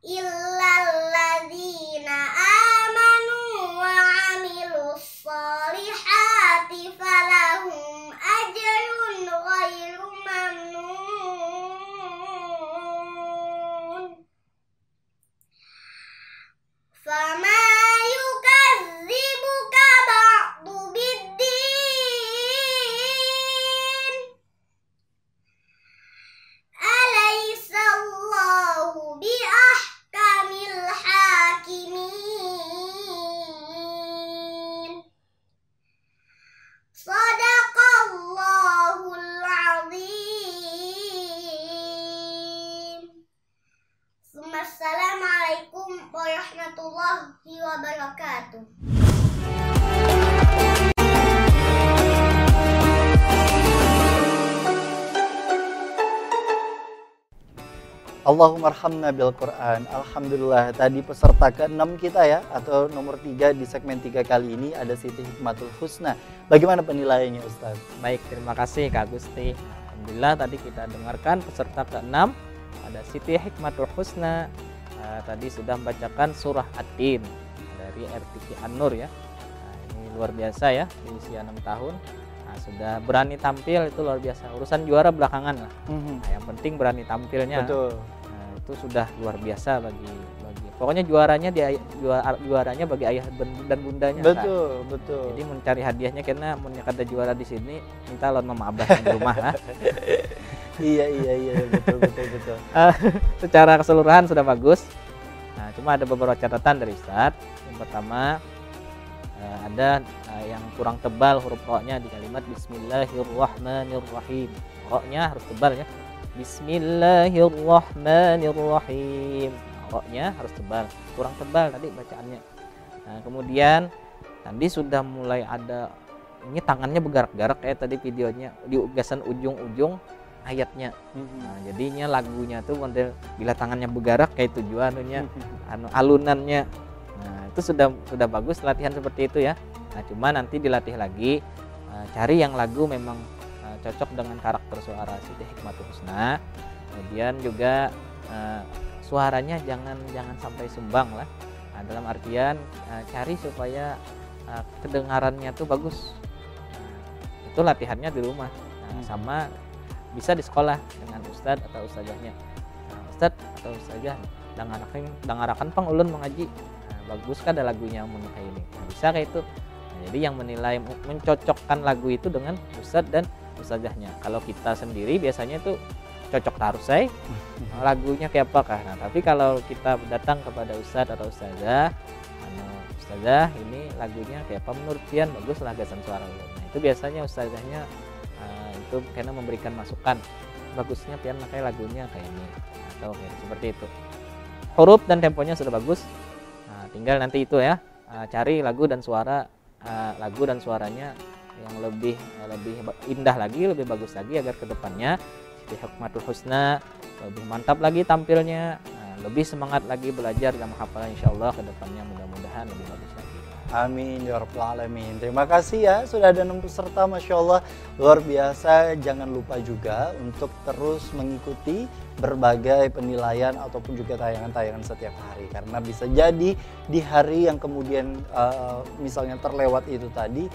Illal ladzina amanu wa 'amilus sholihati falahum ajrun ghairu mamnun. Fama yukadzibuka ba'du biddin. Alaysa Allahu biahkamil hakimin. Shadaqallahul azim. Assalamualaikum warahmatullahi wabarakatuh. Allahumma arhamna bil Quran. Alhamdulillah tadi peserta ke-6 kita ya, atau nomor 3 di segmen 3 kali ini ada Siti Hikmatul Husna. Bagaimana penilaiannya Ustaz? Baik, terima kasih Kak Gusti. Alhamdulillah tadi kita dengarkan peserta ke-6 ada Siti Hikmatul Husna. Tadi sudah membacakan surah At-Tin dari RTQ An-Nur ya. Nah, ini luar biasa ya, di usia 6 tahun. Nah, sudah berani tampil itu luar biasa. Urusan juara belakangan lah. Nah, yang penting berani tampilnya. Betul. Nah, itu sudah luar biasa bagi pokoknya juaranya juaranya bagi ayah dan bundanya. Betul, betul. Jadi mencari hadiahnya karena mun kada juara di sini minta lawan mama abah di rumah. Iya, betul. Secara keseluruhan sudah bagus. Nah, cuma ada beberapa catatan dari Ustadz. Yang pertama ada yang kurang tebal huruf ro-nya di kalimat Bismillahirrahmanirrahim. Ro-nya harus tebal ya. Bismillahirrahmanirrahim. Ro-nya harus tebal, kurang tebal tadi bacaannya. Nah, kemudian tadi sudah mulai ada ini tangannya bergerak-gerak kayak tadi videonya di ugasan ujung-ujung ayatnya. Nah, jadinya lagunya tuh model bila tangannya bergerak kayak tujuannya alunannya. Nah, itu sudah bagus latihan seperti itu ya. Nah, cuma nanti dilatih lagi, cari yang lagu memang cocok dengan karakter suara Siti Hikmatul Husna. Kemudian juga suaranya jangan sampai sumbang lah. Nah, dalam artian cari supaya kedengarannya tuh bagus. Nah, itu latihannya di rumah. Nah, sama bisa di sekolah dengan ustadz atau ustazahnya. Nah, ustadz atau ustazah dangarakan pang ulun mengaji. Nah, bagus kada lagunya mun kayak ini. Nah, bisa kayak itu. Nah, jadi yang menilai mencocokkan lagu itu dengan ustadz dan ustazahnya. Kalau kita sendiri biasanya itu cocok taruh saya lagunya kayak apa kah. Nah, tapi kalau kita datang kepada ustadz atau ustazah, ustazah ini lagunya kayak apa menurut pian bagus lah gasan suara. Nah, itu biasanya ustazahnya itu karena memberikan masukan bagusnya pian makanya lagunya kayak ini atau kayak seperti itu. Huruf dan temponya sudah bagus. Nah, tinggal nanti itu ya cari lagu dan suaranya yang lebih indah lagi, lebih bagus lagi agar kedepannya Siti Hikmatul Husna lebih mantap lagi tampilnya, lebih semangat lagi belajar dan menghafal, insyaallah kedepannya mudah-mudahan lebih bagus lagi. Amin ya rabbal alamin. Terima kasih ya sudah ada 6 peserta, masya Allah luar biasa. Jangan lupa juga untuk terus mengikuti berbagai penilaian ataupun juga tayangan-tayangan setiap hari, karena bisa jadi di hari yang kemudian misalnya terlewat itu tadi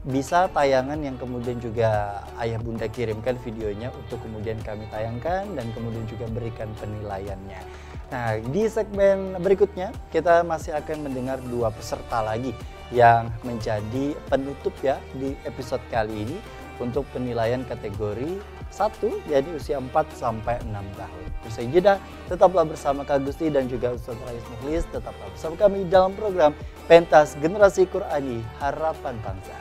bisa tayangan yang kemudian juga ayah bunda kirimkan videonya untuk kemudian kami tayangkan dan kemudian juga berikan penilaiannya. Nah, di segmen berikutnya kita masih akan mendengar 2 peserta lagi yang menjadi penutup ya di episode kali ini untuk penilaian kategori 1 yaitu usia 4 sampai 6 tahun. Usai jeda, tetaplah bersama Kak Gusti dan juga Ustaz Rais Mukhlis, tetaplah bersama kami dalam program Pentas Generasi Qur'ani Harapan Bangsa.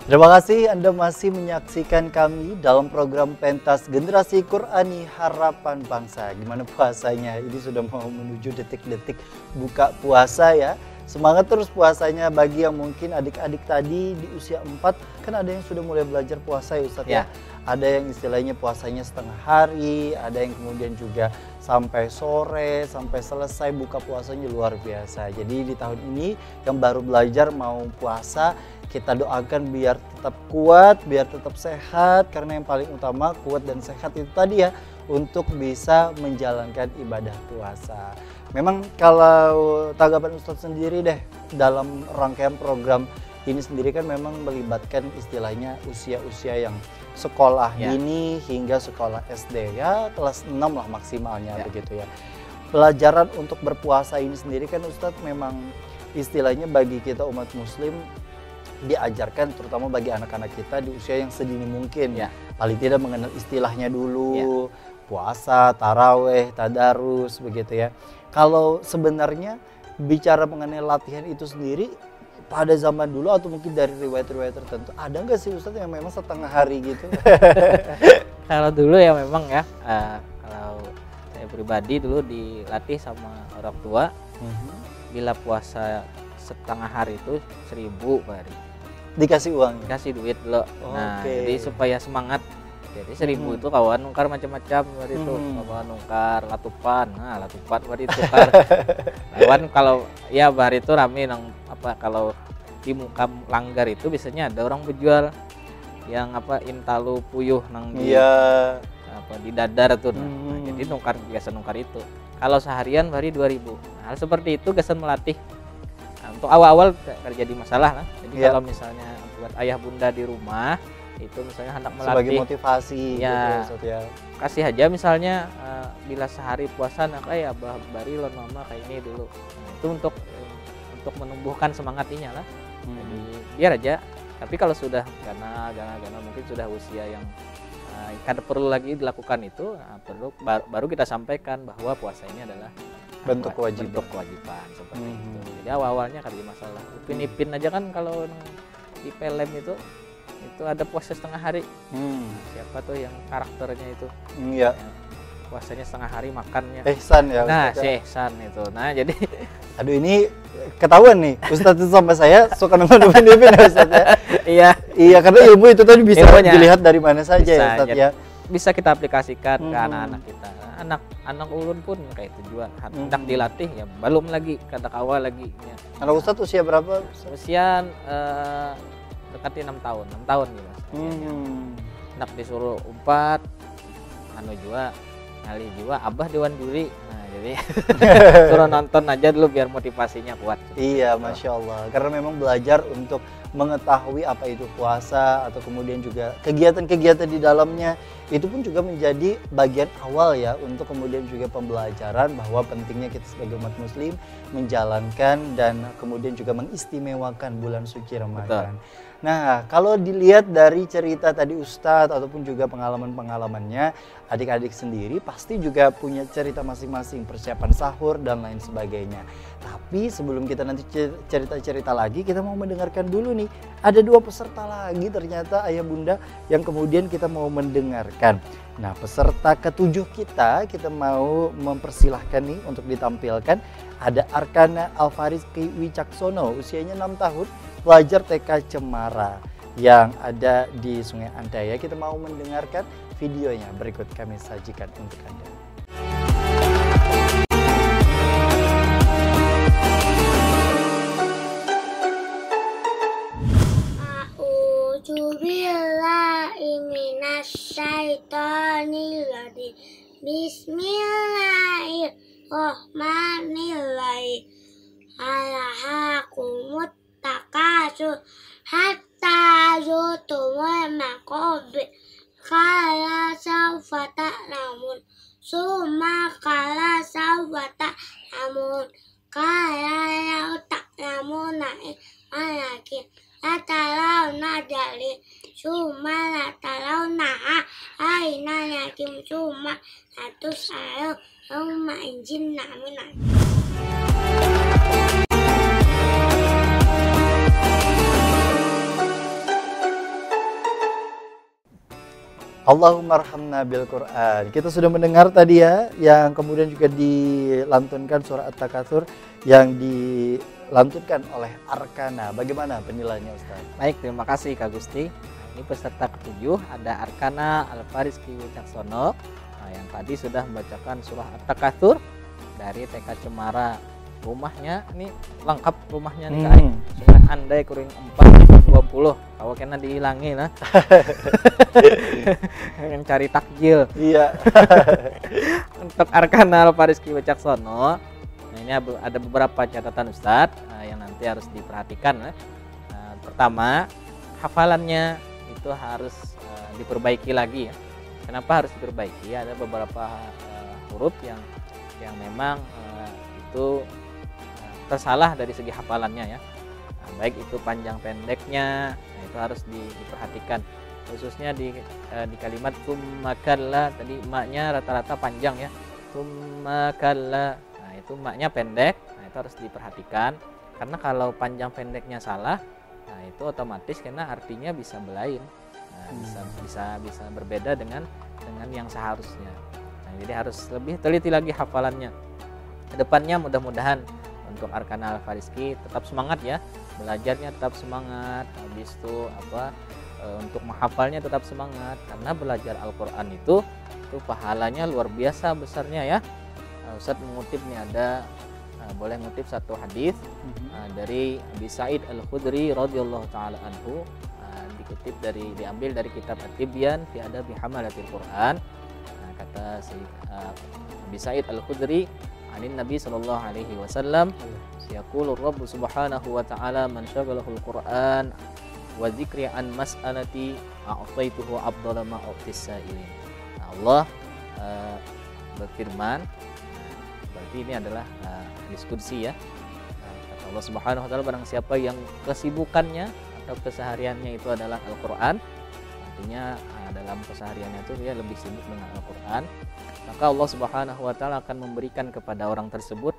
Terima kasih Anda masih menyaksikan kami dalam program Pentas Generasi Qur'ani Harapan Bangsa. Gimana puasanya? Ini sudah mau menuju detik-detik buka puasa ya. Semangat terus puasanya bagi yang mungkin adik-adik tadi di usia 4, kan ada yang sudah mulai belajar puasa ya Ustadz ya. Ada yang istilahnya puasanya setengah hari, ada yang kemudian juga sampai sore, sampai selesai buka puasanya luar biasa. Jadi di tahun ini yang baru belajar mau puasa, kita doakan biar tetap kuat, biar tetap sehat, karena yang paling utama kuat dan sehat itu tadi ya, untuk bisa menjalankan ibadah puasa. Memang kalau tanggapan Ustadz sendiri deh, dalam rangkaian program ini sendiri kan memang melibatkan istilahnya usia-usia yang sekolah dini hingga sekolah SD ya, kelas 6 lah maksimalnya begitu ya. Pelajaran untuk berpuasa ini sendiri kan Ustadz memang istilahnya bagi kita umat muslim diajarkan terutama bagi anak-anak kita di usia yang sedini mungkin paling tidak mengenal istilahnya dulu, puasa, taraweh, tadarus begitu ya. Kalau sebenarnya bicara mengenai latihan itu sendiri pada zaman dulu atau mungkin dari riwayat-riwayat tertentu, ada nggak sih Ustadz yang memang setengah hari gitu? Kalau dulu ya memang ya, kalau saya pribadi dulu dilatih sama orang tua, bila puasa setengah hari itu 1.000 per hari. Dikasih uang? Dikasih duit dulu. Nah, jadi supaya semangat. Jadi 1.000 itu kawan nungkar macam-macam waktu itu, kawan nungkar latupan, nah latupan waktu itu kan. Kawan kalau ya bahari itu rame nang apa kalau di muka langgar itu biasanya ada orang berjual yang apa intalu puyuh nang di apa di dadar tuh. Nah, jadi gasan nungkar itu. Kalau seharian hari 2000. Nah, hal seperti itu gasan melatih. Nah, untuk awal-awal terjadi masalah lah. Jadi kalau misalnya buat ayah bunda di rumah itu misalnya hendak melatih sebagai motivasi ya, gitu ya, Ustaz ya. Kasih aja misalnya bila sehari puasa nak abah bari lon mama kayak ini dulu. Nah, itu untuk menumbuhkan semangatnya lah. Jadi biar aja. Tapi kalau sudah karena mungkin sudah usia yang kada perlu lagi dilakukan itu, baru kita sampaikan bahwa puasa ini adalah bentuk kewajiban seperti itu. Jadi awalnya kada ada masalah. Ipin aja kan kalau di film itu ada puasa setengah hari. Siapa tuh yang karakternya itu? Iya. Puasanya setengah hari makannya. Ihsan ya. Nah, Ihsan itu. Nah, jadi aduh ini ketahuan nih Ustadz itu sama saya suka nonton Ipin ya Ustadz ya. Iya karena ilmu itu tadi bisa dilihat dari mana saja ya Ustadz ya. Bisa kita aplikasikan ke anak-anak kita. Anak ulun pun kayak itu juga. Hendak dilatih ya belum lagi kada kawal lagi. Ya. Anak Ustadz usia berapa? Usia dekati 6 tahun gitu Mas. Hendak disuruh umpat juga ngali juga abah dewan juri. Nah, jadi suruh nonton aja dulu biar motivasinya kuat. Iya, Masya Allah. Karena memang belajar untuk mengetahui apa itu puasa atau kemudian juga kegiatan-kegiatan di dalamnya itu pun juga menjadi bagian awal ya untuk kemudian juga pembelajaran bahwa pentingnya kita sebagai umat muslim menjalankan dan kemudian juga mengistimewakan bulan suci Ramadan. Betul. Nah, kalau dilihat dari cerita tadi Ustadz ataupun juga pengalaman-pengalamannya, adik-adik sendiri pasti juga punya cerita masing-masing, persiapan sahur dan lain sebagainya. Tapi sebelum kita nanti cerita-cerita lagi, kita mau mendengarkan dulu nih. Ada 2 peserta lagi ternyata ayah bunda yang kemudian kita mau mendengarkan. Nah, peserta ke-7 kita mau mempersilahkan nih untuk ditampilkan. Ada Arkana Alfariski Wicaksono, usianya 6 tahun, pelajar TK Cemara yang ada di Sungai Andaya. Kita mau mendengarkan videonya, berikut kami sajikan untuk Anda. A'udzubillahiminasyaitonirrajim. Bismillahirrahmanirrahim. Alhaakumut takasur hatta zurtumul maqabir. Kala sawfa ta'lamun. Summa kala sawfa ta'lamun. Kala lau ta'lamuna walakin latarawna jalil. Summa latarawna aina yakim. Summa latus'alu yawma injin na'minah. Allahumma arhamna bil Quran. Kita sudah mendengar tadi ya, yang kemudian juga dilantunkan surah At-Takatsur yang dilantunkan oleh Arkana. Bagaimana penilaiannya Ustaz? Baik, terima kasih Kak Gusti. Ini peserta ke-7 ada Arkana Alfariski Wicaksono yang tadi sudah membacakan surah At-Takatsur dari TK Cemara. Rumahnya ini lengkap rumahnya nih Kak. Sungai Andai kuring 420. Kalau kena dihilangi nah. Yang cari takjil. Iya. Untuk Arkana Alfariski Wicaksono, nah ini ada beberapa catatan Ustadz yang nanti harus diperhatikan. Pertama, hafalannya itu harus diperbaiki lagi ya. Kenapa harus diperbaiki? Ada beberapa huruf yang memang itu tersalah dari segi hafalannya ya. Nah, baik itu panjang pendeknya, nah itu harus diperhatikan. Khususnya di kalimat summakalla tadi maknya rata-rata panjang ya. Summakalla. Nah, itu maknya pendek. Nah, itu harus diperhatikan karena kalau panjang pendeknya salah, nah itu otomatis karena artinya bisa belain. Nah, bisa berbeda dengan yang seharusnya. Nah, jadi harus lebih teliti lagi hafalannya. Kedepannya mudah-mudahan untuk Arkana Alfariski tetap semangat ya, belajarnya tetap semangat, habis itu untuk menghafalnya tetap semangat karena belajar Al-Quran itu pahalanya luar biasa besarnya ya. Ustaz mengutip nih ada boleh ngutip satu hadis dari Abi Sa'id Al-Khudri radhiyallahu taala anhu, diambil dari kitab At-Tibyan fi Adabi Hamalatil Quran. kata Nabi Sa'id Al-Khudri anin Nabi sallallahu alaihi wasallam, yaqulu Rabb subhanahu wa ta'ala man syaghalahu al-Qur'an wa dzikri an mas'alati a'taituhu afdhala ma u'tis sa'ilin. Nah, Allah berfirman, berarti ini adalah hadis qudsi ya. Kata Allah Subhanahu wa taala, barang siapa yang kesibukannya atau kesehariannya itu adalah Al-Qur'an, artinya dalam kesehariannya itu dia lebih sibuk dengan Al-Qur'an, maka Allah Subhanahu wa taala akan memberikan kepada orang tersebut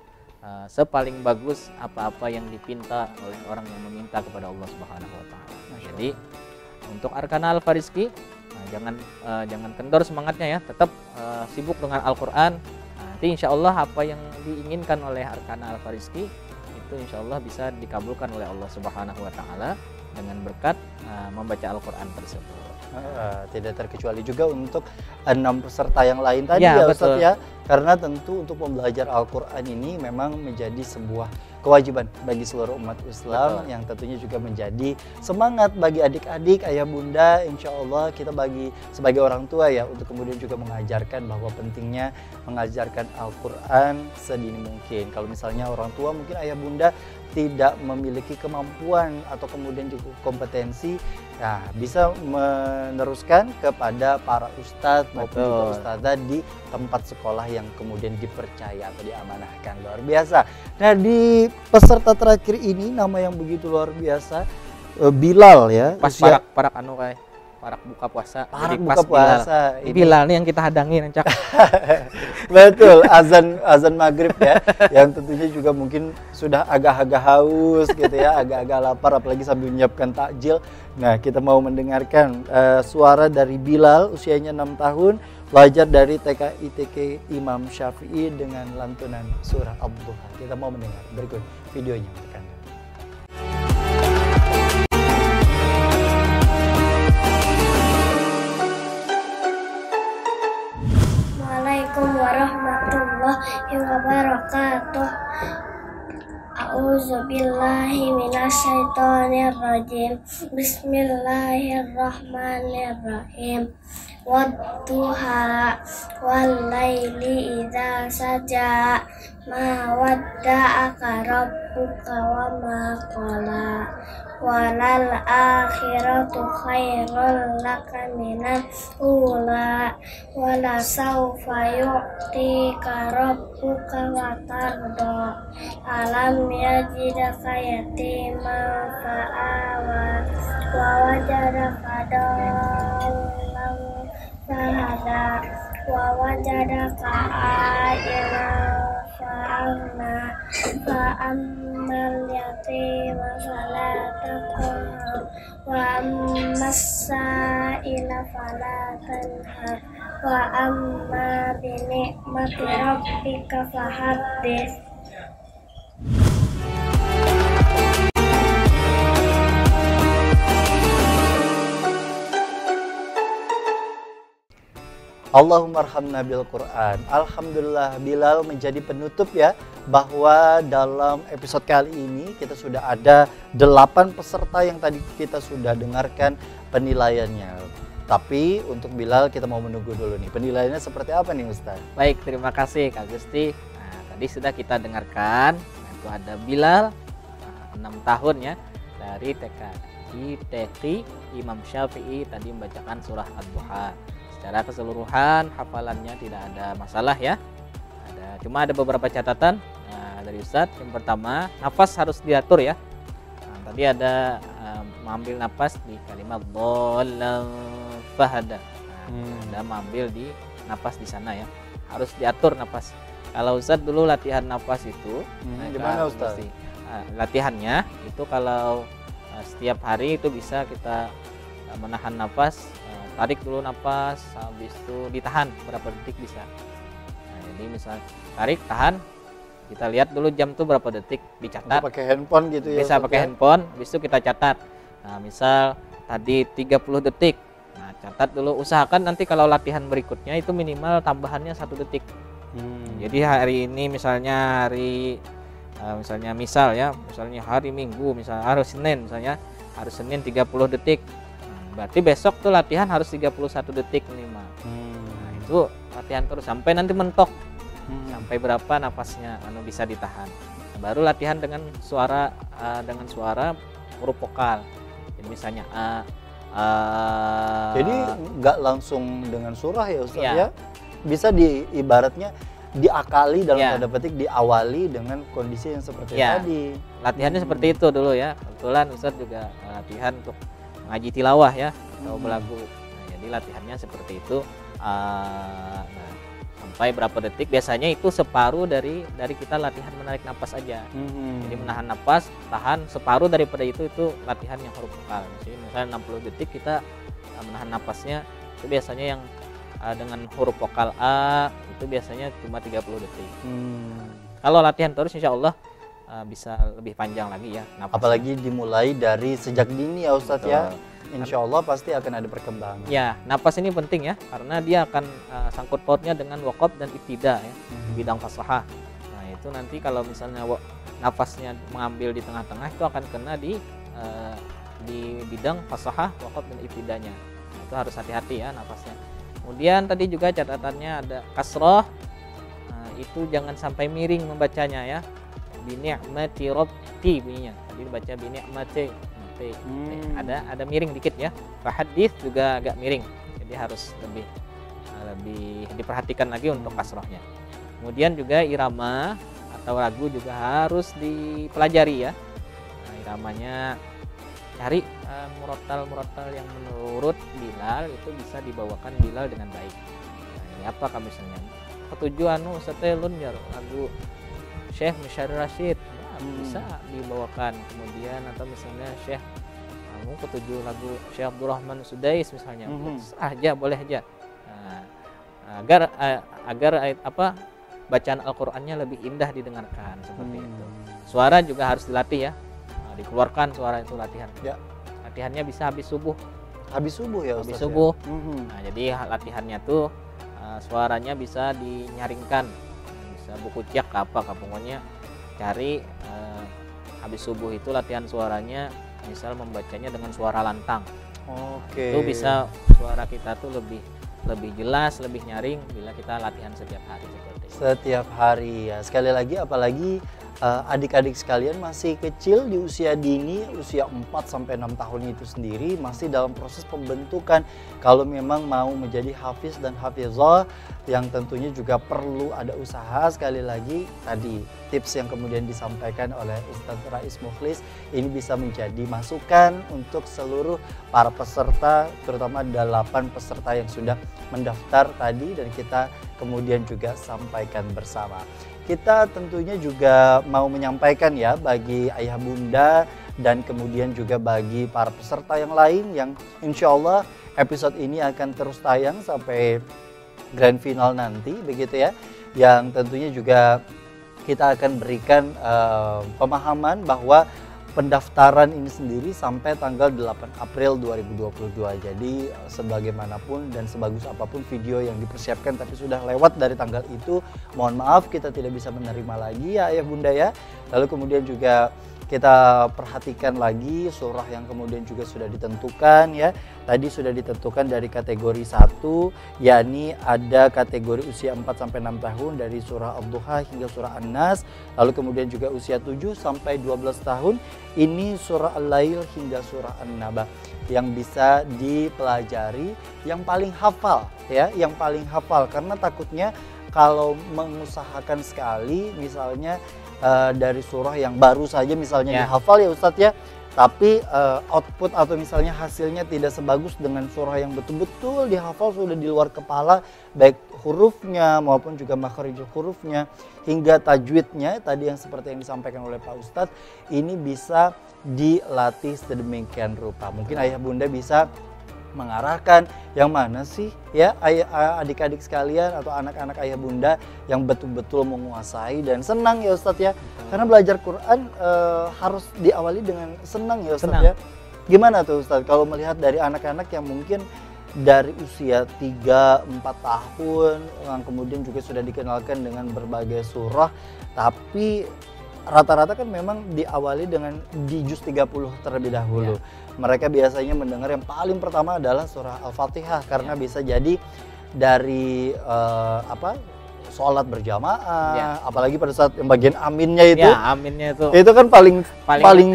sepaling bagus apa-apa yang dipinta oleh orang yang meminta kepada Allah Subhanahu wa taala. Jadi untuk Arkana Al-Farizki jangan kendor semangatnya ya, tetap sibuk dengan Al-Qur'an. Nanti insya Allah apa yang diinginkan oleh Arkana Al-Farizki itu insya Allah bisa dikabulkan oleh Allah Subhanahu wa taala dengan berkat membaca Al-Qur'an tersebut. Tidak terkecuali juga untuk 6 peserta yang lain tadi ya Ustadz ya, karena tentu untuk membelajar Al-Qur'an ini memang menjadi sebuah kewajiban bagi seluruh umat Islam, yang tentunya juga menjadi semangat bagi adik-adik, ayah bunda. Insya Allah kita sebagai orang tua ya, untuk kemudian juga mengajarkan bahwa pentingnya mengajarkan Al-Qur'an sedini mungkin. Kalau misalnya orang tua mungkin ayah bunda tidak memiliki kemampuan atau kemudian juga kompetensi, nah bisa meneruskan kepada para ustadz maupun juga ustadzah di tempat sekolah yang kemudian dipercaya atau diamanahkan. Luar biasa. Nah, di peserta terakhir ini nama yang begitu luar biasa, Bilal ya. Pas parak anu kayak parak buka puasa. Parak jadi buka pas puasa. Bilal nih yang kita hadangi Rancak. Betul, azan maghrib ya, yang tentunya juga mungkin sudah agak-agak haus gitu ya, agak-agak lapar, apalagi sambil menyiapkan takjil. Nah, kita mau mendengarkan suara dari Bilal, usianya 6 tahun, belajar dari TK ITK Imam Syafi'i dengan lantunan surah Ad-Duha. Kita mau mendengar berikut videonya untuk Anda. Assalamualaikum warahmatullahi wabarakatuh. A'udzu billahi minasyaitonir rajim. Bismillahirrahmanirrahim. Wadduha wal laili idza saja, ma wadda'aka rabbuka wa ma qala, walal akhiratu khairul laka minal ula, wala sawfa yu'tika rabbuka wa tarda, alam yajidaka yatiman fa'awa, wa wajadaka dallan fahada, wa wajadaka a'ilan fa'agna, fa'ammal yatima fala taqhar, wa ammas sa'ila fala tanhar, wa amma bi ni'mati rabbika fahaddits. Allahumma arhamna bil Quran. Alhamdulillah, Bilal menjadi penutup ya, bahwa dalam episode kali ini kita sudah ada 8 peserta yang tadi kita sudah dengarkan penilaiannya. Tapi untuk Bilal kita mau menunggu dulu nih, penilaiannya seperti apa nih Ustaz? Baik, terima kasih Kak Gusti. Nah, tadi sudah kita dengarkan, itu ada Bilal 6 tahun ya, dari TK ITK Imam Syafi'i tadi membacakan surah Ad-Duha. Secara keseluruhan hafalannya tidak ada masalah ya. Cuma ada beberapa catatan dari Ustadz. Yang pertama, nafas harus diatur ya. Nah, tadi ada mengambil nafas di kalimat dhallan fahada. Ada mengambil di nafas di sana ya. Harus diatur nafas. Kalau Ustadz dulu latihan nafas itu, gimana Ustadz? Latihannya itu kalau setiap hari itu bisa kita menahan nafas. Tarik dulu nafas, habis itu ditahan berapa detik bisa. Nah, jadi misal tarik, tahan, kita lihat dulu jam tuh berapa detik, dicatat. Pakai handphone gitu ya? Bisa pakai handphone, habis itu kita catat. Nah, misal tadi 30 detik, nah catat dulu. Usahakan nanti kalau latihan berikutnya itu minimal tambahannya 1 detik. Jadi hari ini misalnya misalnya hari Minggu, misalnya hari Senin, misalnya hari Senin 30 detik. Berarti besok tuh latihan harus 31 detik minimal. Nah, itu latihan terus sampai nanti mentok. Sampai berapa nafasnya bisa ditahan. Nah, baru latihan dengan suara huruf vokal. Jadi misalnya Jadi nggak langsung dengan surah ya Ustaz Iya. ya? Bisa ibaratnya diakali dalam Iya. tanda petik, diawali dengan kondisi yang seperti Iya. tadi. latihannya seperti itu dulu ya. Kebetulan Ustadz juga latihan untuk ngaji tilawah ya atau belagu. Nah, jadi latihannya seperti itu. Nah, sampai berapa detik? Biasanya itu separuh dari kita latihan menarik napas aja. Jadi menahan napas, tahan separuh daripada itu latihan yang huruf vokal. Jadi misalnya 60 detik kita menahan napasnya, itu biasanya yang dengan huruf vokal A itu biasanya cuma 30 detik. Kalau latihan terus insya Allah bisa lebih panjang lagi ya napasnya. Apalagi dimulai dari sejak dini ya Ustadz ya. Betul. Insya Allah pasti akan ada perkembangan. Ya, napas ini penting ya karena dia akan sangkut pautnya dengan waqaf dan ibtida ya, di bidang fasahah. Nah, itu nanti kalau misalnya nafasnya mengambil di tengah-tengah itu akan kena di bidang fasahah, waqaf dan ibtidanya. Nah, itu harus hati-hati ya nafasnya. Kemudian tadi juga catatannya ada kasroh, itu jangan sampai miring membacanya ya. Bi ni'mati rabbi bunyinya. Tadi dibaca bi ni'mati. Ada miring dikit ya. Fahadits juga agak miring. Jadi harus lebih diperhatikan lagi untuk kasrohnya. Kemudian juga irama atau lagu juga harus dipelajari ya. Nah, iramanya cari murotal yang menurut Bilal itu bisa dibawakan Bilal dengan baik. Nah, ini apa misalnya? Ketujuh setelun ya lagu Syekh Musyarrif Rashid bisa dibawakan. Kemudian atau misalnya Syekh ketujuh lagu Syekh Abdurrahman Sudais misalnya, aja boleh aja. Nah, agar bacaan Al-Qur'annya lebih indah didengarkan seperti itu. Suara juga harus dilatih ya. Dikeluarkan suara itu latihan. Ya. Latihannya bisa habis subuh. Habis subuh ya Ustaz. Habis subuh. Ya? Nah, jadi latihannya tuh suaranya bisa dinyaringkan. Bisa buku ciak apa pokoknya cari habis subuh itu latihan suaranya, misal membacanya dengan suara lantang. Oke. Itu bisa suara kita tuh lebih jelas, lebih nyaring bila kita latihan setiap hari seperti itu. Setiap hari ya. Sekali lagi apalagi adik-adik sekalian masih kecil di usia dini, usia 4 sampai 6 tahun itu sendiri masih dalam proses pembentukan. Kalau memang mau menjadi hafiz dan hafizah, yang tentunya juga perlu ada usaha. Sekali lagi tadi tips yang kemudian disampaikan oleh Ustadz Rais Mukhlis ini bisa menjadi masukan untuk seluruh para peserta, terutama 8 peserta yang sudah mendaftar tadi dan kita kemudian juga sampaikan bersama. Kita tentunya juga mau menyampaikan ya bagi ayah bunda dan kemudian juga bagi para peserta yang lain yang insya Allah episode ini akan terus tayang sampai grand final nanti begitu ya, yang tentunya juga kita akan berikan pemahaman bahwa pendaftaran ini sendiri sampai tanggal 8 April 2022. Jadi sebagaimanapun dan sebagus apapun video yang dipersiapkan tapi sudah lewat dari tanggal itu, mohon maaf kita tidak bisa menerima lagi ya ayah bunda ya. Lalu kemudian juga kita perhatikan lagi surah yang kemudian juga sudah ditentukan ya. Tadi sudah ditentukan dari kategori 1, yakni ada kategori usia 4 sampai 6 tahun dari surah Ad-Duha hingga surah An-Nas. Lalu kemudian juga usia 7 sampai 12 tahun ini surah Al-Lail hingga surah An-Naba yang bisa dipelajari yang paling hafal ya, yang paling hafal karena takutnya kalau mengusahakan sekali misalnya dari surah yang baru saja misalnya dihafal ya Ustadz ya, tapi output atau misalnya hasilnya tidak sebagus dengan surah yang betul-betul dihafal sudah di luar kepala, baik hurufnya maupun juga makhrij hurufnya hingga tajwidnya tadi yang seperti yang disampaikan oleh Pak Ustadz, ini bisa dilatih sedemikian rupa. Mungkin ayah bunda bisa mengarahkan yang mana sih ya adik-adik sekalian atau anak-anak ayah bunda yang betul-betul menguasai dan senang ya Ustadz ya. Karena belajar Quran harus diawali dengan senang ya Ustadz ya. Gimana tuh Ustadz kalau melihat dari anak-anak yang mungkin dari usia 3-4 tahun yang kemudian juga sudah dikenalkan dengan berbagai surah, tapi rata-rata kan memang diawali dengan di juz 30 terlebih dahulu. Mereka biasanya mendengar yang paling pertama adalah surah Al-Fatihah karena bisa jadi dari apa sholat berjamaah, Ya. apalagi pada saat yang bagian aminnya itu, Ya, aminnya itu. itu kan paling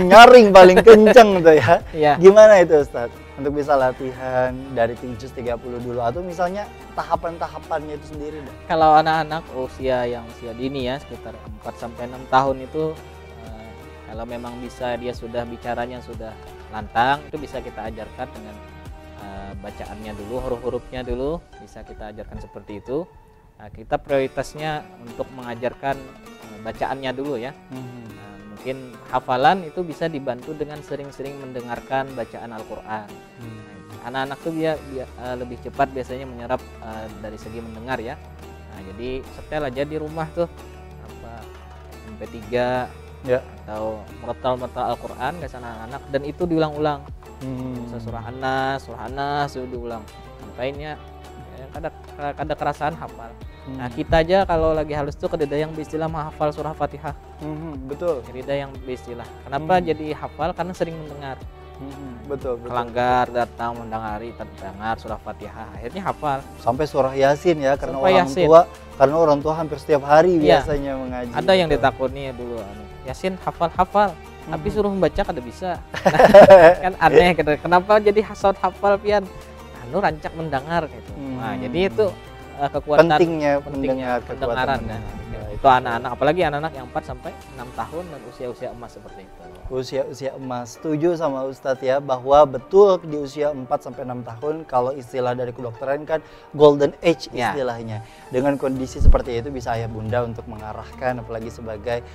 nyaring, paling kenceng tuh ya. Ya. Gimana itu Ustaz? Untuk bisa latihan dari juz 30 dulu atau misalnya tahapan-tahapannya itu sendiri deh. Kalau anak-anak usia dini ya, sekitar 4 sampai 6 tahun itu kalau memang bisa dia sudah bicaranya sudah lantang, itu bisa kita ajarkan dengan bacaannya dulu, huruf-hurufnya dulu bisa kita ajarkan seperti itu. Nah, kita prioritasnya untuk mengajarkan bacaannya dulu ya. Nah, mungkin hafalan itu bisa dibantu dengan sering-sering mendengarkan bacaan Al-Quran. Anak-anak tuh dia lebih cepat biasanya menyerap dari segi mendengar ya. Nah, jadi setel aja di rumah tuh apa MP3 Ya. atau murattal Al-Quran ke anak-anak, dan itu diulang-ulang. Surah An-Nas itu diulang sampainya kada kerasaan hafal. Nah, kita aja kalau lagi halus tuh kededa yang beristilah menghafal surah Fatihah. Betul. Kededa yang beristilah. Kenapa jadi hafal? Karena sering mendengar. Betul. Kelanggar datang terdengar surah Fatihah, akhirnya hafal. Sampai surah Yasin ya, karena Sampai orang Yasin. tua, karena orang tua hampir setiap hari Iya. biasanya mengaji. Ada yang Betul. ditakuni dulu Yasin hafal, tapi suruh membaca kada bisa. Kan aneh gitu. Kenapa jadi hafal pian? Anu rancak mendengar gitu. Nah, jadi itu kekuatan pentingnya pendengaran kekuatan ya. mendengar. Itu anak-anak, apalagi anak-anak yang 4 sampai 6 tahun dan usia-usia emas seperti itu. Usia emas. Setuju sama Ustadz ya, bahwa betul di usia 4 sampai 6 tahun kalau istilah dari kedokteran kan golden age Ya. istilahnya. Dengan kondisi seperti itu bisa ayah bunda untuk mengarahkan, apalagi sebagai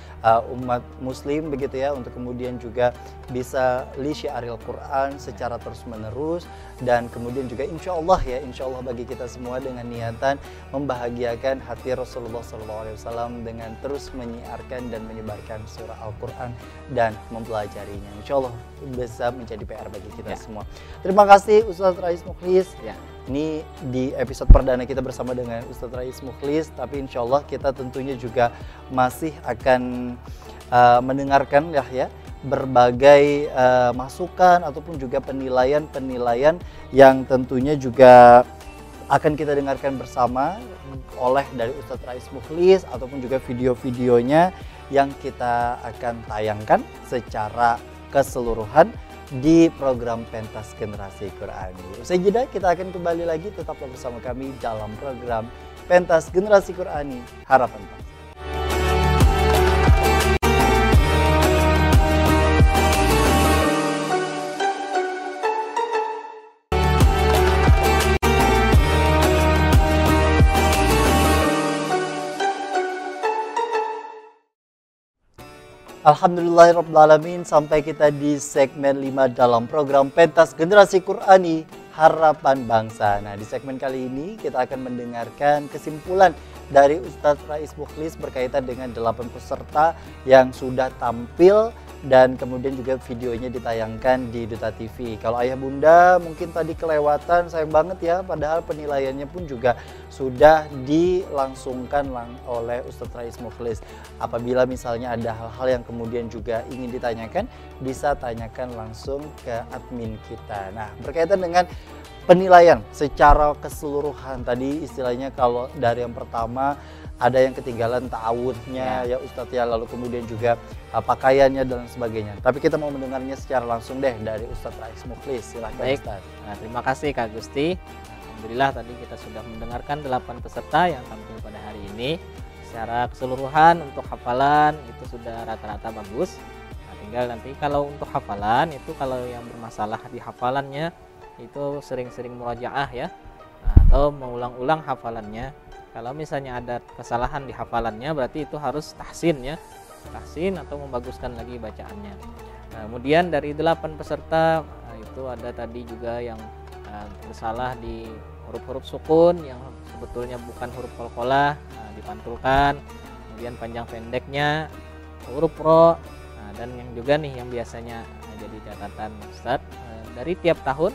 umat muslim begitu ya, untuk kemudian juga bisa li syiaril Quran secara terus menerus, dan kemudian juga insya Allah bagi kita semua dengan niatan membahagiakan hati Rasulullah SAW dengan terus menyiarkan dan menyebarkan surah Al-Quran dan mempelajarinya. Insya Allah bisa menjadi PR bagi kita semua. Terima kasih Ustadz Rais Mukhlis. Ya. Ini di episode perdana kita bersama dengan Ustadz Rais Mukhlis, tapi insya Allah kita tentunya juga masih akan mendengarkan ya berbagai masukan ataupun juga penilaian yang tentunya juga akan kita dengarkan bersama oleh dari Ustadz Rais Mukhlis, ataupun juga video-videonya yang kita akan tayangkan secara keseluruhan di program Pentas Generasi Qurani. Usai jeda kita akan kembali lagi, tetaplah bersama kami dalam program Pentas Generasi Qurani Harapan Bangsa. Alhamdulillahirrabbilalamin, sampai kita di segmen 5 dalam program Pentas Generasi Qurani Harapan Bangsa. Nah, di segmen kali ini kita akan mendengarkan kesimpulan dari Ustadz Rais Mukhlis berkaitan dengan 8 peserta yang sudah tampil dan kemudian juga videonya ditayangkan di Duta TV. Kalau ayah bunda mungkin tadi kelewatan, sayang banget ya, padahal penilaiannya pun juga sudah dilangsungkan oleh Ustadz Rais Mukhlis. Apabila misalnya ada hal-hal yang kemudian juga ingin ditanyakan, bisa tanyakan langsung ke admin kita. Nah, berkaitan dengan penilaian secara keseluruhan tadi, istilahnya kalau dari yang pertama ada yang ketinggalan ta'awudnya ya Ustadz ya, lalu kemudian juga pakaiannya dan sebagainya. Tapi kita mau mendengarnya secara langsung deh dari Ustadz Rais Mukhlis. Silahkan. Baik. Ustadz. Nah, terima kasih Kak Gusti. Alhamdulillah tadi kita sudah mendengarkan 8 peserta yang tampil pada hari ini. Secara keseluruhan untuk hafalan itu sudah rata-rata bagus. Nah, tinggal nanti kalau untuk hafalan itu, kalau yang bermasalah di hafalannya itu sering-sering murajaah ya, atau mengulang-ulang hafalannya. Kalau misalnya ada kesalahan di hafalannya, berarti itu harus tahsin ya, tahsin atau membaguskan lagi bacaannya. Nah, kemudian dari 8 peserta itu ada tadi juga yang bersalah di huruf-huruf sukun yang sebetulnya bukan huruf qalqalah, dipantulkan. Kemudian panjang pendeknya huruf ro, dan yang juga nih yang biasanya jadi catatan Ustadz, dari tiap tahun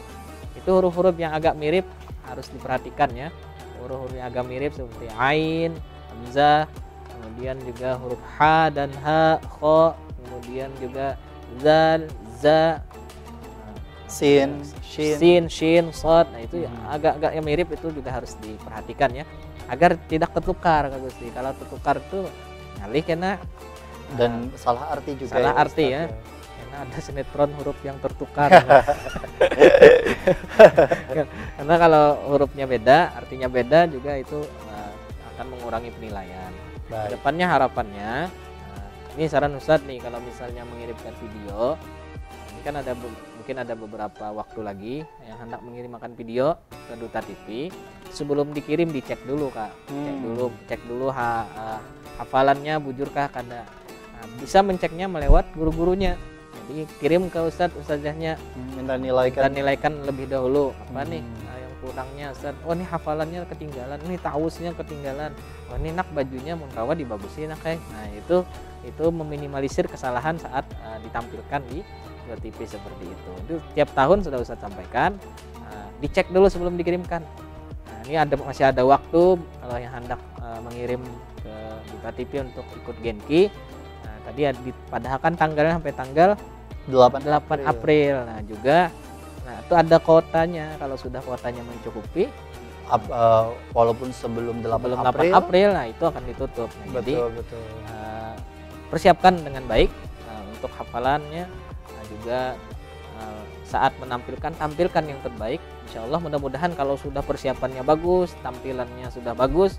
itu huruf-huruf yang agak mirip harus diperhatikan ya. Huruf-huruf yang agak mirip seperti ain, hamzah, kemudian juga huruf ha dan ha, kho, kemudian juga zal, za. Sin, shin, shot. Nah itu agak-agak yang mirip, itu juga harus diperhatikan ya, agar tidak tertukar Kak Gusti. Kalau tertukar tuh ngalih kena dan salah arti juga. Salah ya, arti Ustaz, ya. Karena ada sinetron huruf yang tertukar. Karena kalau hurufnya beda, artinya beda juga, itu akan mengurangi penilaian. Baik. Kedepannya harapannya, ini saran Ustadz nih, kalau misalnya mengirimkan video, ini kan mungkin ada beberapa waktu lagi yang hendak mengirimkan video ke Duta TV, sebelum dikirim dicek dulu Kak, cek dulu hafalannya bujurkah, karena bisa menceknya melewat guru-gurunya. Jadi kirim ke ustadzahnya, minta dan nilaikan lebih dahulu apa nih yang kurangnya Ustaz. Oh ini hafalannya ketinggalan, ini tawusnya ketinggalan, oh ini nak bajunya muntawa dibagusin nak kayak. Nah itu meminimalisir kesalahan saat ditampilkan di TV seperti itu. Itu tiap tahun sudah Ustaz sampaikan, dicek dulu sebelum dikirimkan. Nah ini masih ada waktu kalau yang hendak mengirim ke Duta TV untuk ikut Genki. Nah tadi dipadahkan tanggalnya sampai tanggal 8 April. Nah juga, itu ada kuotanya. Kalau sudah kuotanya mencukupi, walaupun sebelum 8 April, nah itu akan ditutup. Nah, betul. Persiapkan dengan baik untuk hafalannya. Nah, juga saat menampilkan, tampilkan yang terbaik. Insya Allah mudah-mudahan kalau sudah persiapannya bagus, tampilannya sudah bagus,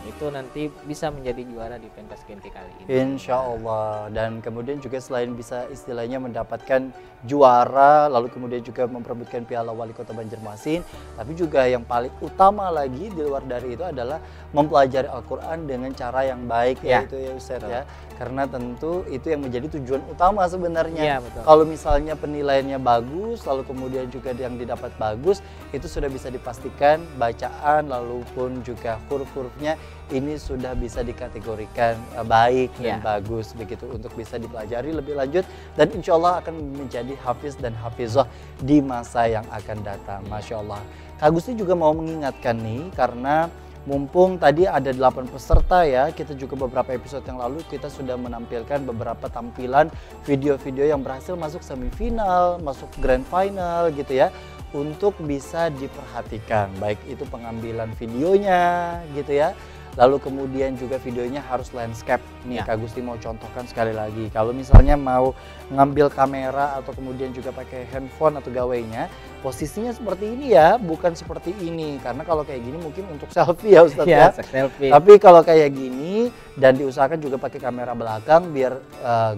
itu nanti bisa menjadi juara di pentas Genki kali ini. Insya Allah. Dan kemudian juga selain bisa istilahnya mendapatkan juara, lalu kemudian juga memperebutkan piala wali kota Banjarmasin, tapi juga yang paling utama lagi di luar dari itu adalah mempelajari Al-Quran dengan cara yang baik, yaitu ya Ustadz ya. Karena tentu itu yang menjadi tujuan utama sebenarnya. Kalau misalnya penilaiannya bagus, lalu kemudian juga yang didapat bagus, itu sudah bisa dipastikan bacaan lalu pun juga huruf-hurufnya ini sudah bisa dikategorikan baik dan bagus begitu untuk bisa dipelajari lebih lanjut, dan insya Allah akan menjadi hafiz dan hafizah di masa yang akan datang. Masya Allah. Kak Gusti juga mau mengingatkan nih, karena mumpung tadi ada 8 peserta ya, kita juga beberapa episode yang lalu kita sudah menampilkan beberapa tampilan video-video yang berhasil masuk semifinal, masuk grand final gitu ya, untuk bisa diperhatikan, baik itu pengambilan videonya gitu ya, lalu kemudian juga videonya harus landscape nih. Kak Gusti mau contohkan sekali lagi, kalau misalnya mau ngambil kamera atau kemudian juga pakai handphone atau gawainya, posisinya seperti ini ya, bukan seperti ini, karena kalau kayak gini mungkin untuk selfie ya Ustadz ya. Selfie. Tapi kalau kayak gini, dan diusahakan juga pakai kamera belakang biar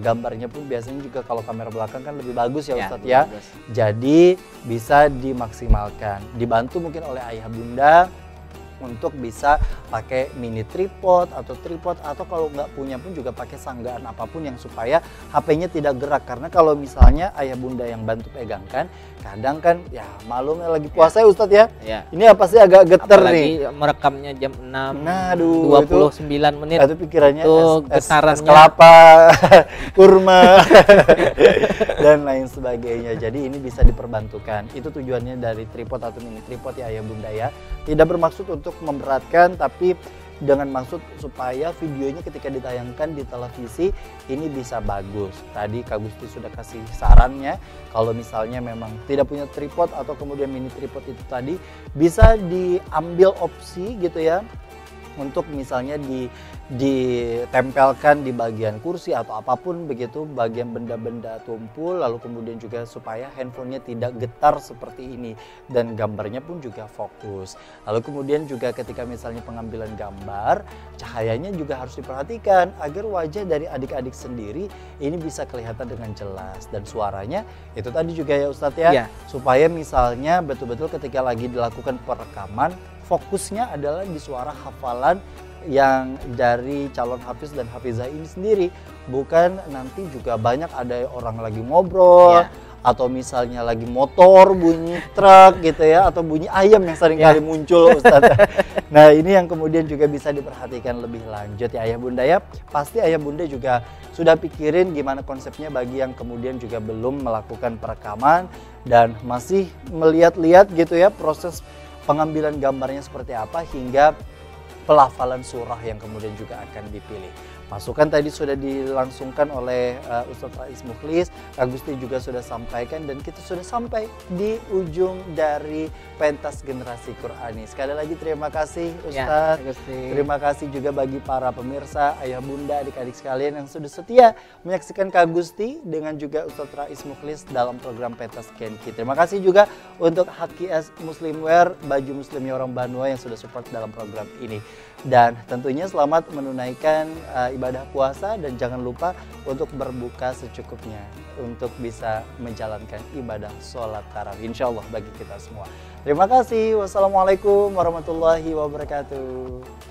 gambarnya pun biasanya juga kalau kamera belakang kan lebih bagus ya Ustadz ya. Jadi bisa dimaksimalkan, dibantu mungkin oleh ayah bunda untuk bisa pakai mini tripod atau kalau nggak punya pun juga pakai sanggaan apapun yang supaya HP-nya tidak gerak. Karena kalau misalnya ayah bunda yang bantu pegangkan, kadang kan ya malumnya lagi puasa ya Ustadz ya. Ini apa sih agak geter nih. Merekamnya jam 6, nah, 29 menit. Itu pikirannya es kelapa, kurma dan lain sebagainya. Jadi ini bisa diperbantukan. Itu tujuannya dari tripod atau mini tripod ya ayah bunda ya. Tidak bermaksud untuk memberatkan, tapi dengan maksud supaya videonya ketika ditayangkan di televisi ini bisa bagus. Tadi Kak Gusti sudah kasih sarannya, kalau misalnya memang tidak punya tripod atau kemudian mini tripod itu tadi, bisa diambil opsi gitu ya, untuk misalnya ditempelkan di bagian kursi atau apapun begitu, bagian benda-benda tumpul, lalu kemudian juga supaya handphonenya tidak getar seperti ini dan gambarnya pun juga fokus. Lalu kemudian juga ketika misalnya pengambilan gambar, cahayanya juga harus diperhatikan agar wajah dari adik-adik sendiri ini bisa kelihatan dengan jelas, dan suaranya itu tadi juga ya Ustadz ya, supaya misalnya betul-betul ketika lagi dilakukan perekaman, fokusnya adalah di suara hafalan yang dari calon hafiz dan hafizah ini sendiri, bukan nanti juga banyak ada orang lagi ngobrol atau misalnya lagi motor bunyi truk gitu ya, atau bunyi ayam yang sering kali muncul Ustadz. Nah ini yang kemudian juga bisa diperhatikan lebih lanjut ya ayah bunda ya. Pasti ayah bunda juga sudah pikirin gimana konsepnya bagi yang kemudian juga belum melakukan perekaman dan masih melihat-lihat gitu ya proses pengambilan gambarnya seperti apa hingga pelafalan surah yang kemudian juga akan dipilih. Masukan tadi sudah dilangsungkan oleh Ustadz Rais Mukhlis, Kak Gusti juga sudah sampaikan, dan kita sudah sampai di ujung dari pentas generasi Qurani. Sekali lagi terima kasih Ustadz. Ya, Gusti. Terima kasih juga bagi para pemirsa, ayah bunda, adik-adik sekalian yang sudah setia menyaksikan Kak Gusti dengan juga Ustadz Rais Mukhlis dalam program pentas Kenki. Terima kasih juga untuk HKS Muslimwear, baju muslimnya orang Banua yang sudah support dalam program ini. Dan tentunya selamat menunaikan ibadah puasa, dan jangan lupa untuk berbuka secukupnya untuk bisa menjalankan ibadah sholat tarawih insya Allah bagi kita semua. Terima kasih. Wassalamualaikum warahmatullahi wabarakatuh.